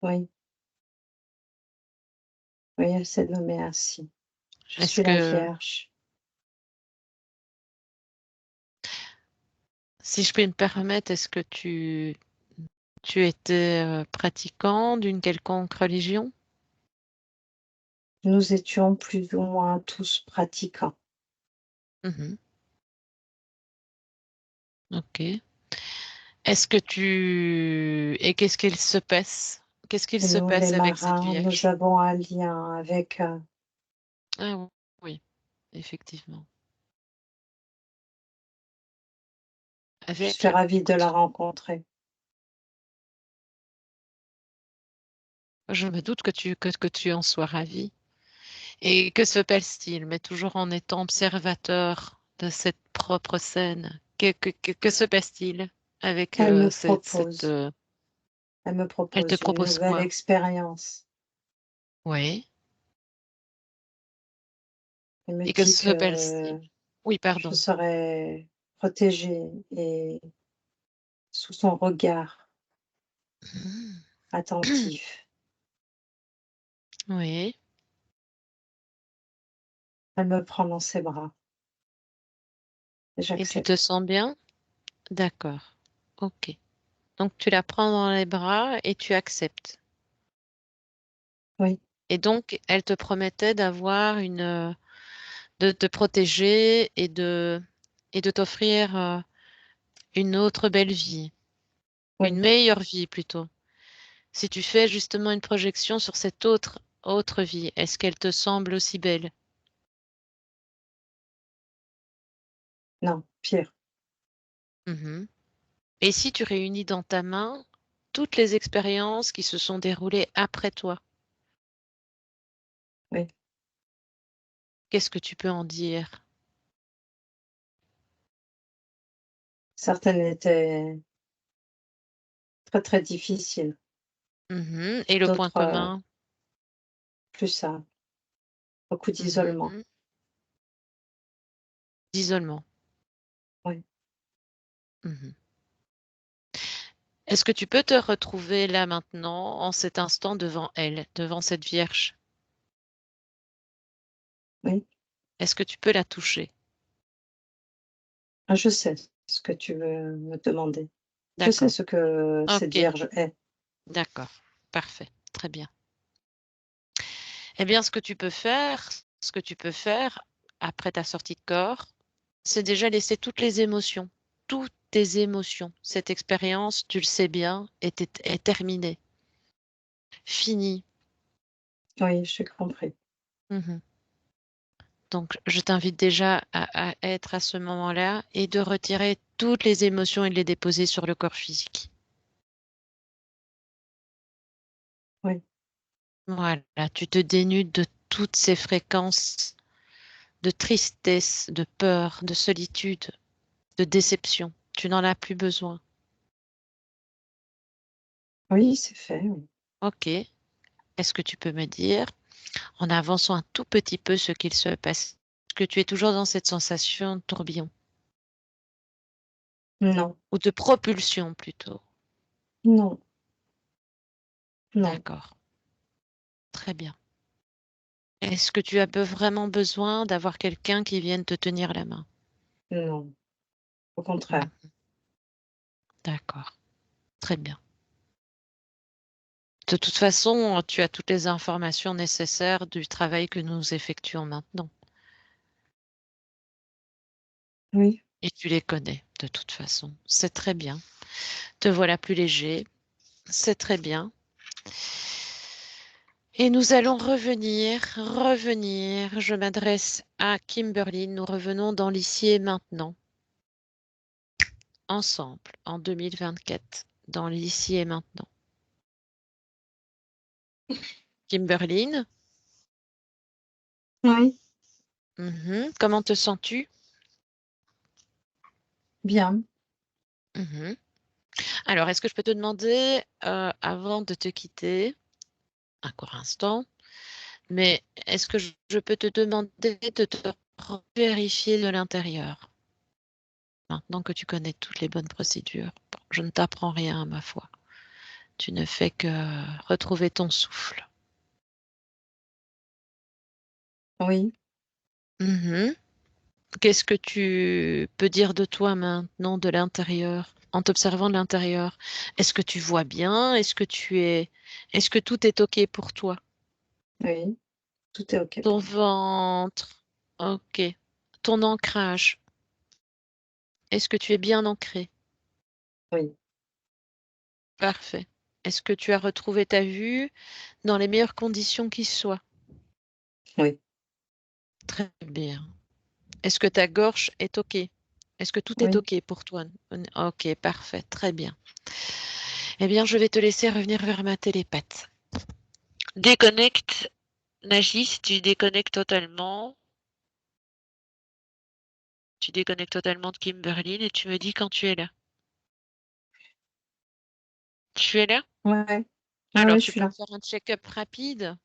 Oui, oui, elle s'est nommée ainsi. Je Est-ce suis la que, Vierge. si je puis me permettre, est-ce que tu étais pratiquant d'une quelconque religion? Nous étions plus ou moins tous pratiquants. Mhm. Ok. Est-ce que tu... Et qu'est-ce qu'il se passe? Qu'est-ce qu'il Et se nous, les passe avec cette marins, nous Vierge? avons un lien avec. Ah oui, effectivement. Je suis Avec, ravie de la écoute, rencontrer. je me doute que tu en sois ravi. Et que se passe-t-il? Mais toujours en étant observateur de cette propre scène. Que se passe-t-il avec Elle me cette propose, elle me elle te propose une propose nouvelle quoi? expérience. Oui. Elle me Et que dit se passe-t-il? que Oui, je pardon. serai protégée et sous son regard Mhm. attentif. Oui. Elle me prend dans ses bras et Et tu te j'accepte. sens bien? D'accord. Ok. Donc tu la prends dans les bras et tu acceptes. Oui, Et donc elle te promettait d'avoir de te protéger et de t'offrir une autre belle vie, une Oui, meilleure vie plutôt. Si tu fais justement une projection sur cette autre vie, est-ce qu'elle te semble aussi belle? non, pire. Mhm. Et si tu réunis dans ta main toutes les expériences qui se sont déroulées après toi, Oui, qu'est-ce que tu peux en dire? certaines étaient très, très difficiles, Mhm. Et le point d'autres, commun? plus simples, beaucoup d'isolement. Mhm. D'isolement. Oui, Mhm. Est-ce que tu peux te retrouver là maintenant, en cet instant, devant elle, devant cette Vierge? oui. Est-ce que tu peux la toucher? Ah, je sais ce que tu veux me demander. Je sais D'accord. ce que cette Ok, vierge est. d'accord. Parfait. Très bien. Eh bien, ce que tu peux faire après ta sortie de corps, c'est déjà laisser toutes tes émotions. Cette expérience, tu le sais bien, est terminée, finie. Oui, j'ai compris. Mhm. Donc, je t'invite déjà à être à ce moment-là et de retirer toutes les émotions et de les déposer sur le corps physique. Oui, Voilà, tu te dénudes de toutes ces fréquences de tristesse, de peur, de solitude, de déception. Tu n'en as plus besoin. oui, c'est fait, oui. Ok. Est-ce que tu peux me dire, en avançant un tout petit peu, ce qu'il se passe? Est-ce que tu es toujours dans cette sensation de tourbillon Non, ou de propulsion plutôt? non, non, D'accord. Très bien. Est-ce que tu as vraiment besoin d'avoir quelqu'un qui vienne te tenir la main? non, au contraire. Mm. D'accord. Très bien. De toute façon, tu as toutes les informations nécessaires du travail que nous effectuons maintenant. Oui, Et tu les connais de toute façon. C'est très bien. Te voilà plus léger. C'est très bien. Et nous allons revenir. Je m'adresse à Kimberly. Nous revenons dans l'ici et maintenant, ensemble, en 2024, dans l'ici et maintenant. Kimberly, oui, comment te sens-tu? bien. Mhm. Alors, est-ce que je peux te demander, avant de te quitter, un court instant, mais est-ce que je peux te demander de te vérifier de l'intérieur, maintenant que tu connais toutes les bonnes procédures? Bon, je ne t'apprends rien, ma foi. Tu ne fais que retrouver ton souffle. Oui, Mhm. Qu'est-ce que tu peux dire de toi maintenant, de l'intérieur, en t'observant de l'intérieur? Est-ce que tu vois bien? Est-ce que tout est OK pour toi? oui, tout est OK Ton pour moi. ventre, OK. Ton ancrage, est-ce que tu es bien ancré? Oui, Parfait. Est-ce que tu as retrouvé ta vue dans les meilleures conditions qui soient? oui, Très bien. Est-ce que ta gorge est OK? Est-ce que tout est oui. OK pour toi? OK, parfait, très bien. Eh bien, je vais te laisser revenir vers ma télépathe. Déconnecte, Nagis, tu déconnectes totalement. Tu déconnectes totalement de Kimberly et tu me dis quand tu es là. Tu es là? Ouais, ouais, ouais, Alors, ouais, je tu suis peux me là. faire un check-up rapide?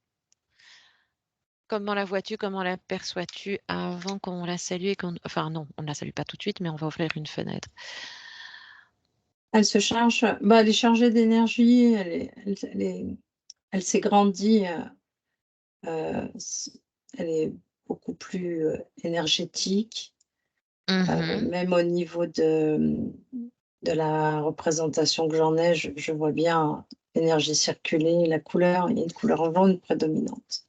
Comment la vois-tu? Comment l'aperçois-tu avant qu'on la salue et qu'on... Enfin, non, on ne la salue pas tout de suite, mais on va ouvrir une fenêtre. Elle se charge, bah, elle est chargée d'énergie, elle s'est grandie, s elle est beaucoup plus, énergétique, Mhm. même au niveau de la représentation que j'en ai, je vois bien l'énergie circuler, la couleur, il y a une couleur jaune prédominante,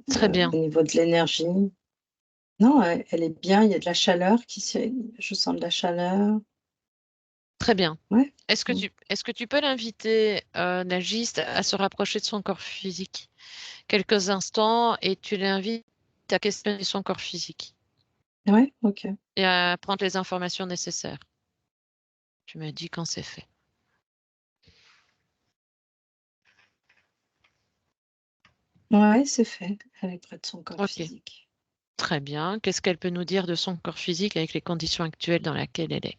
Très bien. au niveau de l'énergie. Non, elle est bien, il y a de la chaleur je sens de la chaleur. Très bien. Ouais. Est-ce que Mmh. tu peux l'inviter, Nagiste, à se rapprocher de son corps physique quelques instants et tu l'invites à questionner son corps physique Ouais, OK. et à prendre les informations nécessaires. Tu me dis quand c'est fait. Ouais, c'est fait. Elle est près de son corps Ok, physique. très bien. Qu'est-ce qu'elle peut nous dire de son corps physique avec les conditions actuelles dans lesquelles elle est?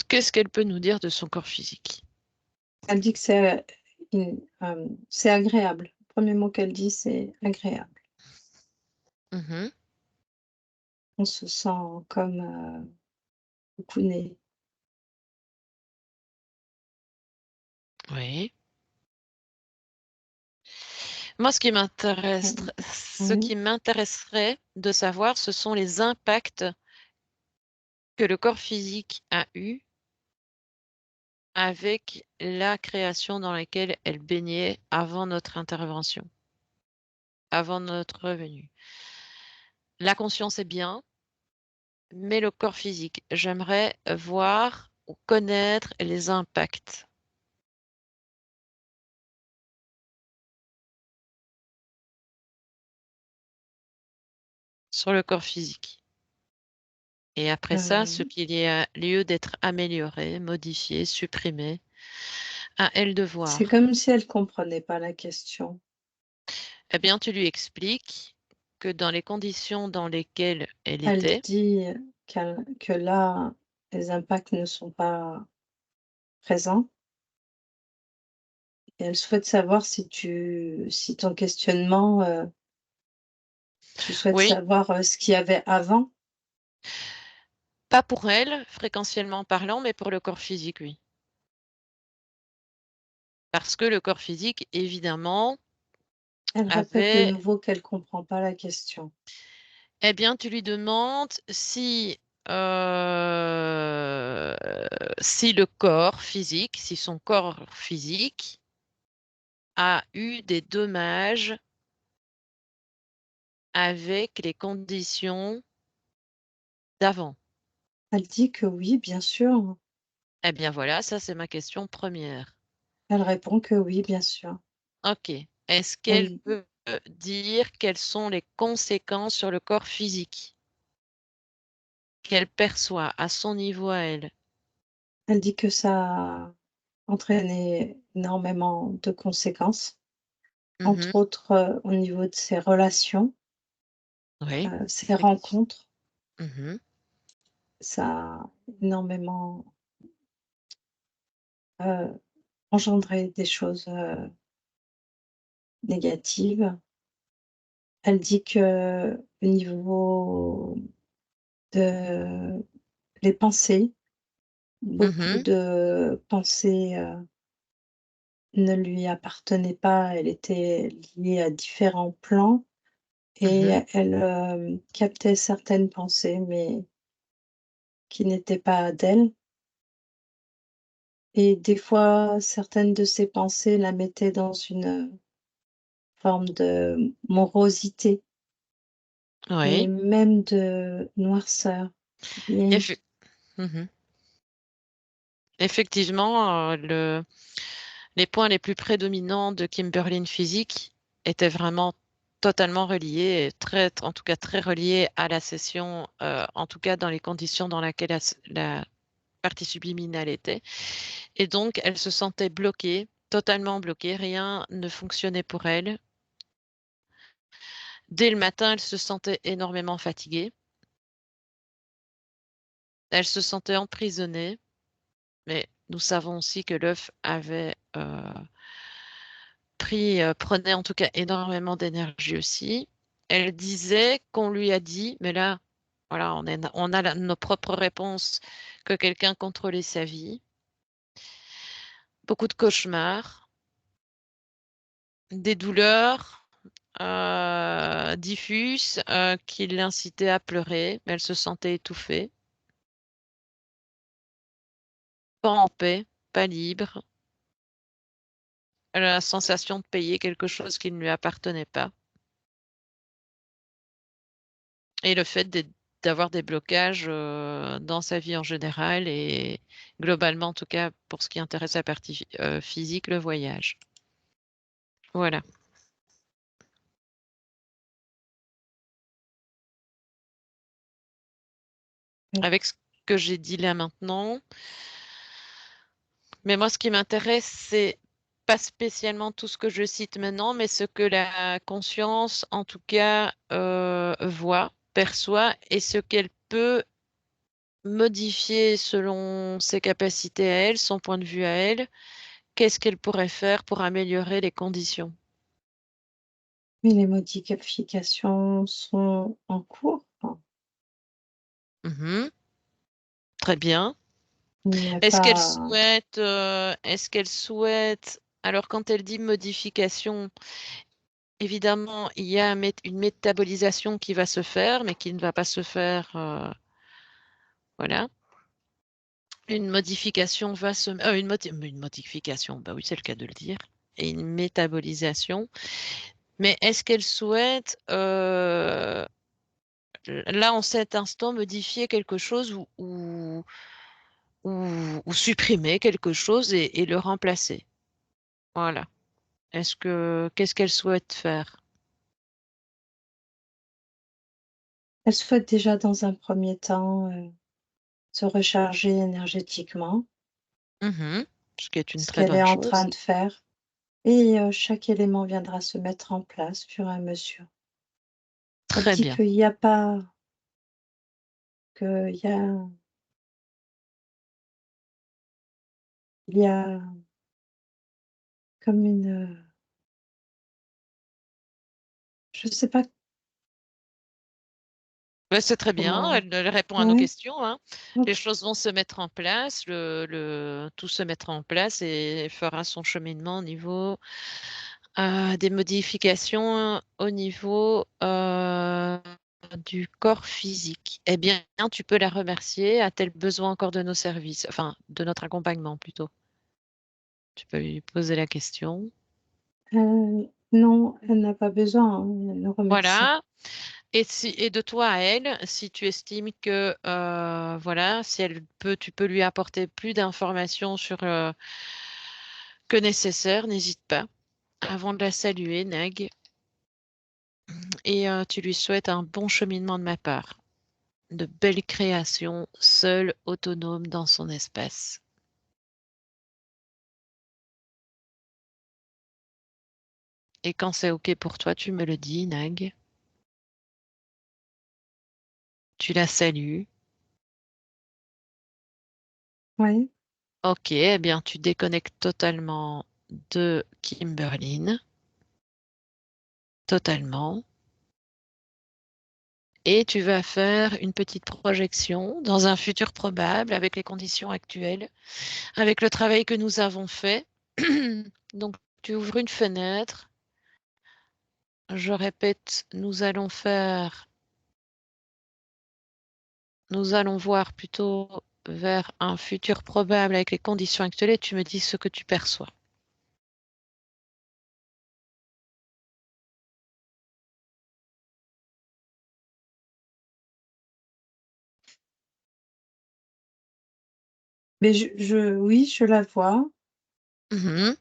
Qu'est-ce qu'elle peut nous dire de son corps physique? Elle dit que c'est agréable. Le 1er mot qu'elle dit, c'est agréable. Mhm. On se sent comme, coucouné. Oui. Moi, Mmh. ce Mmh. qui m'intéresserait de savoir, ce sont les impacts que le corps physique a eu avec la création dans laquelle elle baignait avant notre intervention, avant notre venue. La conscience est bien, mais le corps physique, j'aimerais voir ou connaître les impacts sur le corps physique. Et après ça, ce qu'il y a lieu d'être amélioré, modifié, supprimé, à elle de C'est voir. comme si elle comprenait pas la question. Eh bien, tu lui expliques que dans les conditions dans lesquelles elle Elle était, dit que là, les impacts ne sont pas présents et elle souhaite savoir si ton questionnement, tu souhaites oui, savoir, ce qu'il y avait avant? pas pour elle, fréquentiellement parlant, mais pour le corps physique, oui. Parce que le corps physique, évidemment, Elle répète de avait, nouveau qu'elle comprend pas la question. eh bien, tu lui demandes euh, si le corps physique, si son corps physique a eu des dommages avec les conditions d'avant. Elle dit que oui, bien sûr. Eh bien, voilà, ça, c'est ma question première. Elle répond que oui, bien sûr. Ok. Est-ce qu'elle Elle peut dire quelles sont les conséquences sur le corps physique qu'elle perçoit à son niveau à elle? elle dit que ça a entraîné énormément de conséquences, Mhm. entre autres, au niveau de ses relations, Oui, ses effectivement. rencontres. Mhm. Ça a énormément, heu, engendré des choses, négatives. Elle dit que au niveau de les pensées, beaucoup Mhm. de pensées, ne lui appartenaient pas. Elle était liée à différents plans et Mhm. elle, captait certaines pensées, mais qui n'étaient pas d'elle et des fois, certaines de ces pensées la mettaient dans une forme de morosité et Oui. même de noirceur. Et Effe- Mhm. Effectivement, les points les plus prédominants de Kimberlin Physique étaient vraiment totalement reliés, et en tout cas très reliés à la session, en tout cas dans les conditions dans lesquelles la partie subliminale était. Et donc, elle se sentait bloquée, totalement bloquée, rien ne fonctionnait pour elle. Dès le matin, elle se sentait énormément fatiguée, elle se sentait emprisonnée, mais nous savons aussi que l'œuf avait prenait en tout cas énormément d'énergie aussi. Elle disait qu'on lui a dit, mais là, voilà, on a nos propres réponses, que quelqu'un contrôlait sa vie, beaucoup de cauchemars, des douleurs diffuses qui l'incitaient à pleurer, mais elle se sentait étouffée, pas en paix, pas libre, elle a la sensation de payer quelque chose qui ne lui appartenait pas. Et le fait d'avoir des blocages dans sa vie en général et globalement, en tout cas, pour ce qui intéresse la partie physique, le voyage. Voilà. Oui. Avec ce que j'ai dit là maintenant. Mais moi, ce qui m'intéresse, c'est pas spécialement tout ce que je cite maintenant, mais ce que la conscience, en tout cas, voit, perçoit et ce qu'elle peut modifier selon ses capacités à elle, son point de vue à elle. Qu'est-ce qu'elle pourrait faire pour améliorer les conditions? Mais les modifications sont en cours. Enfin, Mhm. Très bien. il n'y a pas. Est-ce qu'elle souhaite, alors quand elle dit modification, évidemment, il y a une métabolisation qui va se faire, mais qui ne va pas se faire, voilà. Une modification va se, une modification, bah oui, c'est le cas de le dire, et une métabolisation. Mais est-ce qu'elle souhaite, là, en cet instant, modifier quelque chose ou supprimer quelque chose et le remplacer? Voilà. Qu'est-ce qu'elle souhaite faire? Elle souhaite déjà dans un premier temps se recharger énergétiquement, Mhm. Ce qui est une ce très qu'elle est bonne en chose. train de faire, et chaque élément viendra se mettre en place au fur et à mesure. Elle Très dit bien. qu'il n'y a pas, qu'il y a, il y a comme une, je sais pas Ouais, c'est très bien, comment. elle répond à nos Ouais, questions, hein. Les OK. choses vont se mettre en place, tout se mettra en place et fera son cheminement au niveau des modifications au niveau du corps physique. Eh bien, tu peux la remercier. A-t-elle besoin encore de nos services? Enfin, de notre accompagnement plutôt. Tu peux lui poser la question. Non, elle n'a pas besoin, hein, elle nous remercie. Voilà. Et de toi à elle, si tu estimes que voilà, si elle peut, tu peux lui apporter plus d'informations sur que nécessaire, n'hésite pas. Avant de la saluer, Nag, et tu lui souhaites un bon cheminement de ma part. De belles créations, seule, autonome dans son espace. Et quand c'est OK pour toi, tu me le dis, Nag. Tu la salues. Oui, OK, eh bien, tu déconnectes totalement de Kimberlyn. Totalement. Et tu vas faire une petite projection dans un futur probable avec les conditions actuelles, avec le travail que nous avons fait. Donc, tu ouvres une fenêtre. Je répète, nous allons voir plutôt vers un futur probable avec les conditions actuelles et tu me dis ce que tu perçois. mais oui, je la vois. Mhm.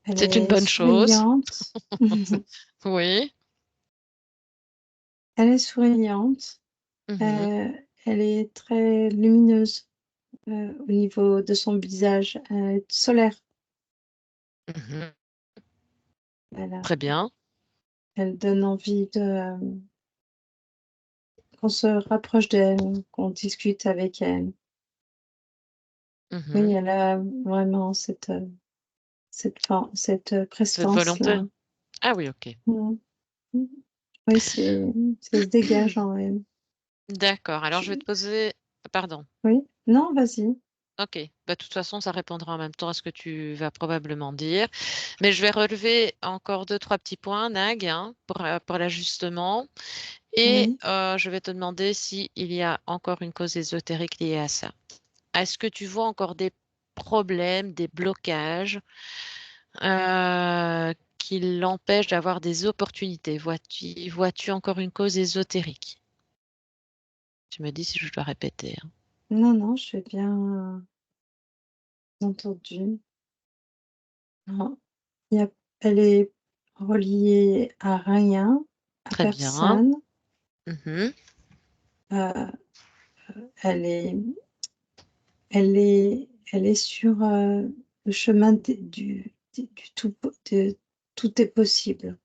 Elle C'est une est bonne chose. souriante. Oui. Elle est souriante. Mhm. Euh, Elle est très lumineuse au niveau de son visage, solaire. Mhm. Voilà. Très bien. Elle donne envie qu'on se rapproche d'elle, qu'on discute avec elle. Oui, Mhm. elle a vraiment cette Cette volonté. prestance-là. Ah oui, ok. Mm. Mm. Oui, ça se dégage en elle. D'accord. Alors, je vais te Je- poser... Pardon. Oui, non, vas-y. Ok, bah, de toute façon, ça répondra en même temps à ce que tu vas probablement dire. Mais je vais relever encore deux, trois petits points, Nag, hein, pour l'ajustement. Et Oui. je vais te demander s'il y a encore une cause ésotérique liée à ça. Est-ce que tu vois encore des problèmes, des blocages qui l'empêchent d'avoir des opportunités? Vois-tu encore une cause ésotérique? Tu me dis si je dois répéter, hein. Non, non, j'ai bien entendu. Non, il y a elle est reliée à rien, à Très bien. personne, Mhm. heu, elle est elle est sur, le chemin du tout est possible.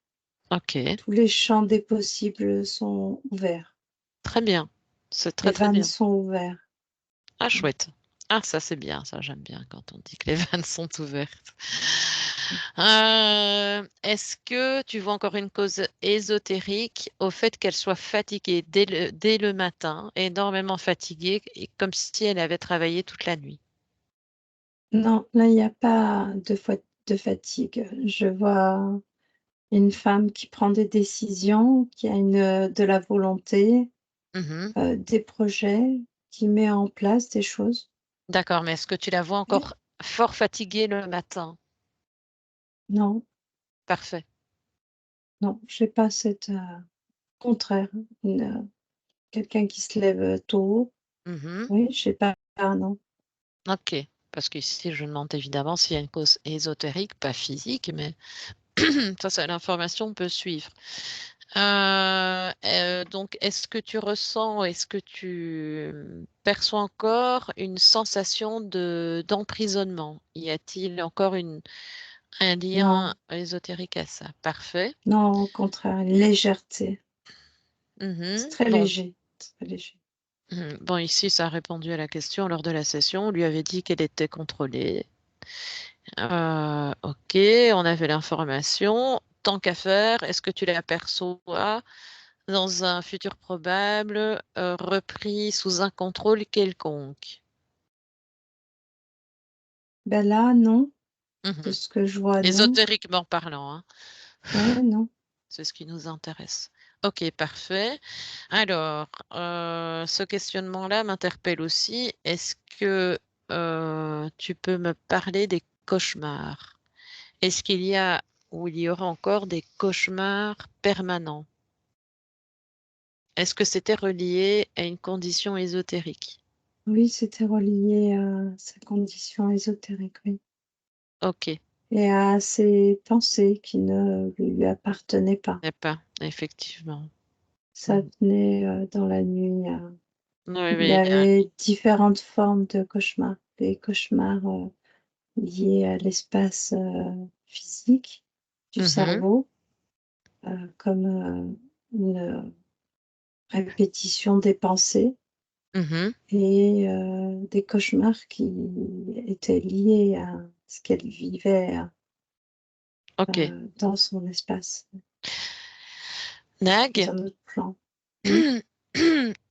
Ok, Tous les champs des possibles sont ouverts. très bien. C'est Les très très vannes bien. sont ouverts. Ah, Mmh, chouette. Ah, ça c'est bien, ça j'aime bien quand on dit que les vannes sont ouvertes. mmh. Est-ce que tu vois encore une cause ésotérique au fait qu'elle soit fatiguée dès le matin, énormément fatiguée, et comme si elle avait travaillé toute la nuit? Non, là, il y a pas de fatigue. Je vois une femme qui prend des décisions, qui a de la volonté, Mhm. des projets, qui met en place des choses. D'accord, mais est-ce que tu la vois Et encore fort fatiguée le matin? non, Parfait. non, j'ai pas contraire, quelqu'un qui se lève tôt, Mhm. oui, j'ai pas non. Ok, parce qu'ici je demande évidemment s'il y a une cause ésotérique, pas physique, mais ça, c'est l'information peut suivre. Donc, est-ce que tu perçois encore une sensation d'emprisonnement? Y a-t-il encore un lien Non, ésotérique à ça? Parfait. non, au contraire, une légèreté. C'est Mhm. très Bon, léger, très léger. bon, ici, ça a répondu à la question lors de la session. On lui avait dit qu'elle était contrôlée. Ok, on avait l'information. Tant qu'à faire, est-ce que tu l'aperçois dans un futur probable, repris sous un contrôle quelconque? Ben là, non, de Mhm. ce que je vois, non. Ésotériquement parlant, hein. Ouais, non. C'est ce qui nous intéresse. Ok, parfait. Alors, ce questionnement-là m'interpelle aussi. Est-ce que tu peux me parler des cauchemars? Est-ce qu'il y a ou il y aura encore des cauchemars permanents? Est-ce que c'était relié à une condition ésotérique? Oui, c'était relié à sa condition ésotérique, oui, Ok, et à ses pensées qui ne lui appartenaient pas. n'est pas, effectivement. Ça Mhm. venait, dans la nuit, Oui, il oui, avait différentes formes de cauchemars. Des cauchemars, liés à l'espace, physique du mhm, cerveau, comme, une répétition des pensées, mhm. et des cauchemars qui étaient liés à ce qu'elle vivait, Ok. dans son espace, dans Nag, un autre plan. Oui,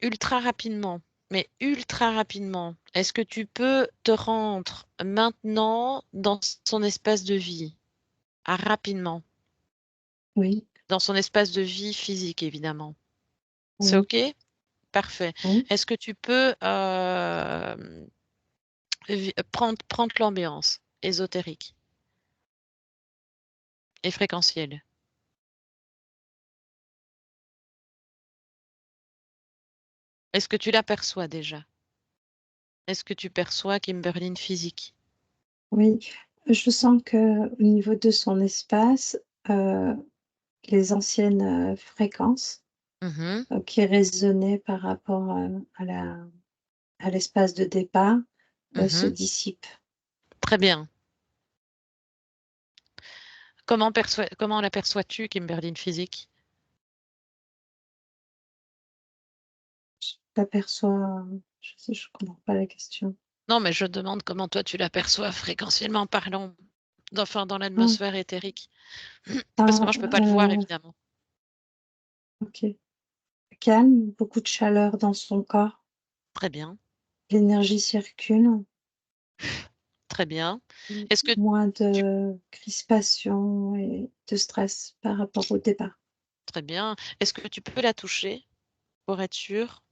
ultra rapidement, mais ultra rapidement, est-ce que tu peux te rendre maintenant dans son espace de vie? Ah, rapidement, oui, dans son espace de vie physique, évidemment. C'est oui, OK? Parfait. oui. Est-ce que tu peux prendre l'ambiance ésotérique et fréquentielle? Est-ce que tu l'aperçois déjà? Est-ce que tu perçois Kimberlyn physique? Oui, je sens qu'au niveau de son espace, heu, les anciennes, fréquences, Mhm, qui résonnaient par rapport, à l'espace de départ, se mhm. dissipent. Très bien. Comment l'aperçois-tu, Kimberlyn physique? J'aperçois, je comprends pas la question. Non, mais je demande comment toi tu l'aperçois fréquentiellement parlant, enfin dans Ah, l'atmosphère éthérique. Parce que ah, moi, je peux pas le voir, évidemment. OK. Calme, beaucoup de chaleur dans son corps, Très bien, l'énergie circule, très bien. Est-ce que moins tu... de crispation et de stress par rapport au départ. Très bien. Est-ce que tu peux la toucher pour être sûr,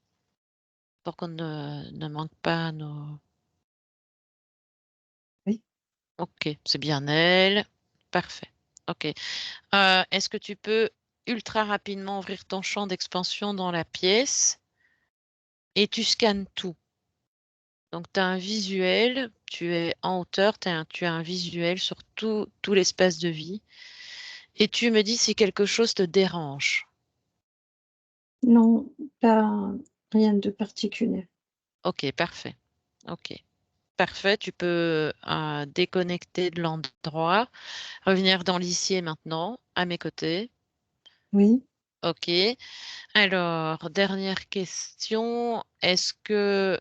pour qu'on ne manque pas nos... Oui, Ok, c'est bien elle. Parfait. Ok. Est-ce que tu peux ultra rapidement ouvrir ton champ d'expansion dans la pièce et tu scannes tout. Donc, tu as un visuel, tu es en hauteur, tu as un visuel sur tout l'espace de vie. Et tu me dis si quelque chose te dérange. Non, pas rien de particulier. Ok, parfait. Ok, parfait. Tu peux déconnecter de l'endroit, revenir dans l'ici et maintenant, à mes côtés. Oui, Ok. Alors, dernière question. Est-ce que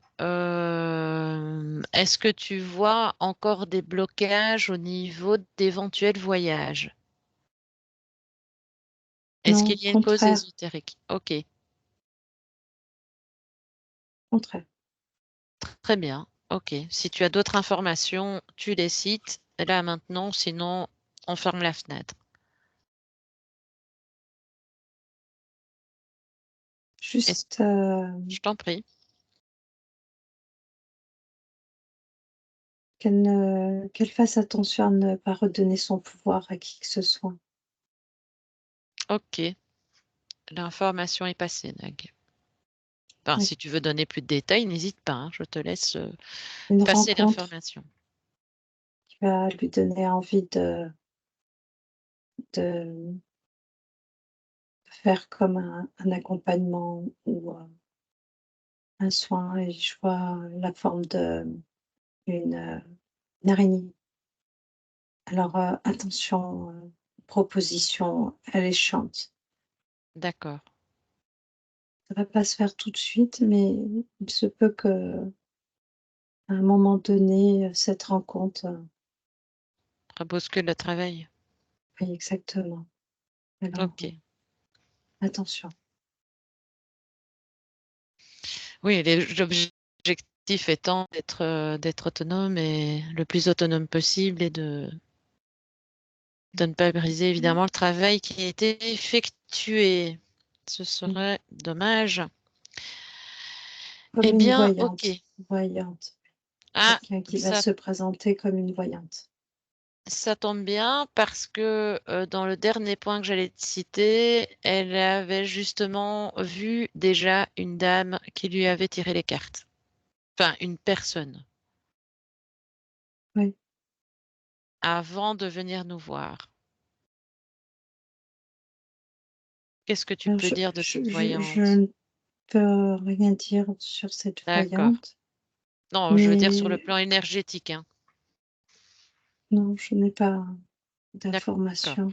tu vois encore des blocages au niveau d'éventuels voyages? Est-ce non, qu'il y a une cause contraire, ésotérique? Ok, contraire. très bien. Ok. Si tu as d'autres informations, tu les cites là maintenant, sinon on ferme la fenêtre. Est-ce- Juste Je t'en prie. qu'elle fasse attention à ne pas redonner son pouvoir à qui que ce soit. Ok. L'information est passée, Nag. Enfin, Oui. si tu veux donner plus de détails, n'hésite pas, hein, je te laisse Une passer rencontre l'information. qui va lui donner envie de faire comme un accompagnement ou un soin et je vois la forme une araignée. Alors, attention, proposition alléchante. D'accord. Ça va pas se faire tout de suite, mais il se peut qu'à un moment donné, cette rencontre, Bouscule le travail. oui exactement. Alors, Ok. attention. Oui, l'objectif étant d'être autonome et le plus autonome possible et de ne pas briser évidemment le travail qui a été effectué. Ce Mmh. serait dommage. Comme Eh une bien, ok. voyante, Ah, quelqu'un qui va ça, se présenter comme une voyante. ça tombe bien parce que dans le dernier point que j'allais te citer, elle avait justement vu déjà une dame qui lui avait tiré les cartes. Enfin, une personne, Oui, avant de venir nous voir. Qu'est-ce que tu alors peux dire de cette je voyante? ne peux rien dire sur cette D'accord. voyante, Non, je veux dire sur le mais plan énergétique, hein. non, je n'ai pas D'accord. d'informations.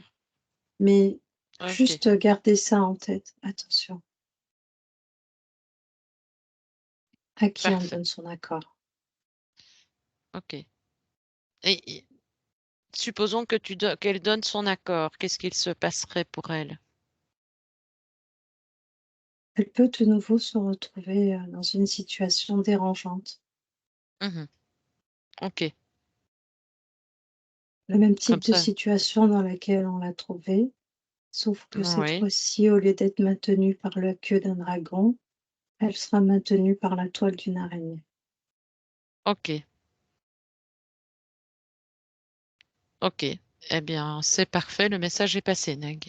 Mais Ok. juste garder ça en tête, attention, à qui on Parfait. donne son accord. Ok. Et supposons que qu'elle donne son accord. Qu'est-ce qu'il se passerait pour elle? Elle peut de nouveau se retrouver, dans une situation dérangeante. Mhm. Ok. Le même Comme type de ça. situation dans laquelle on l'a trouvée, sauf que cette Oui. fois-ci, au lieu d'être maintenue par la queue d'un dragon, elle sera maintenue par la toile d'une araignée. Ok. Ok. Eh bien, c'est parfait. Le message est passé, Nag.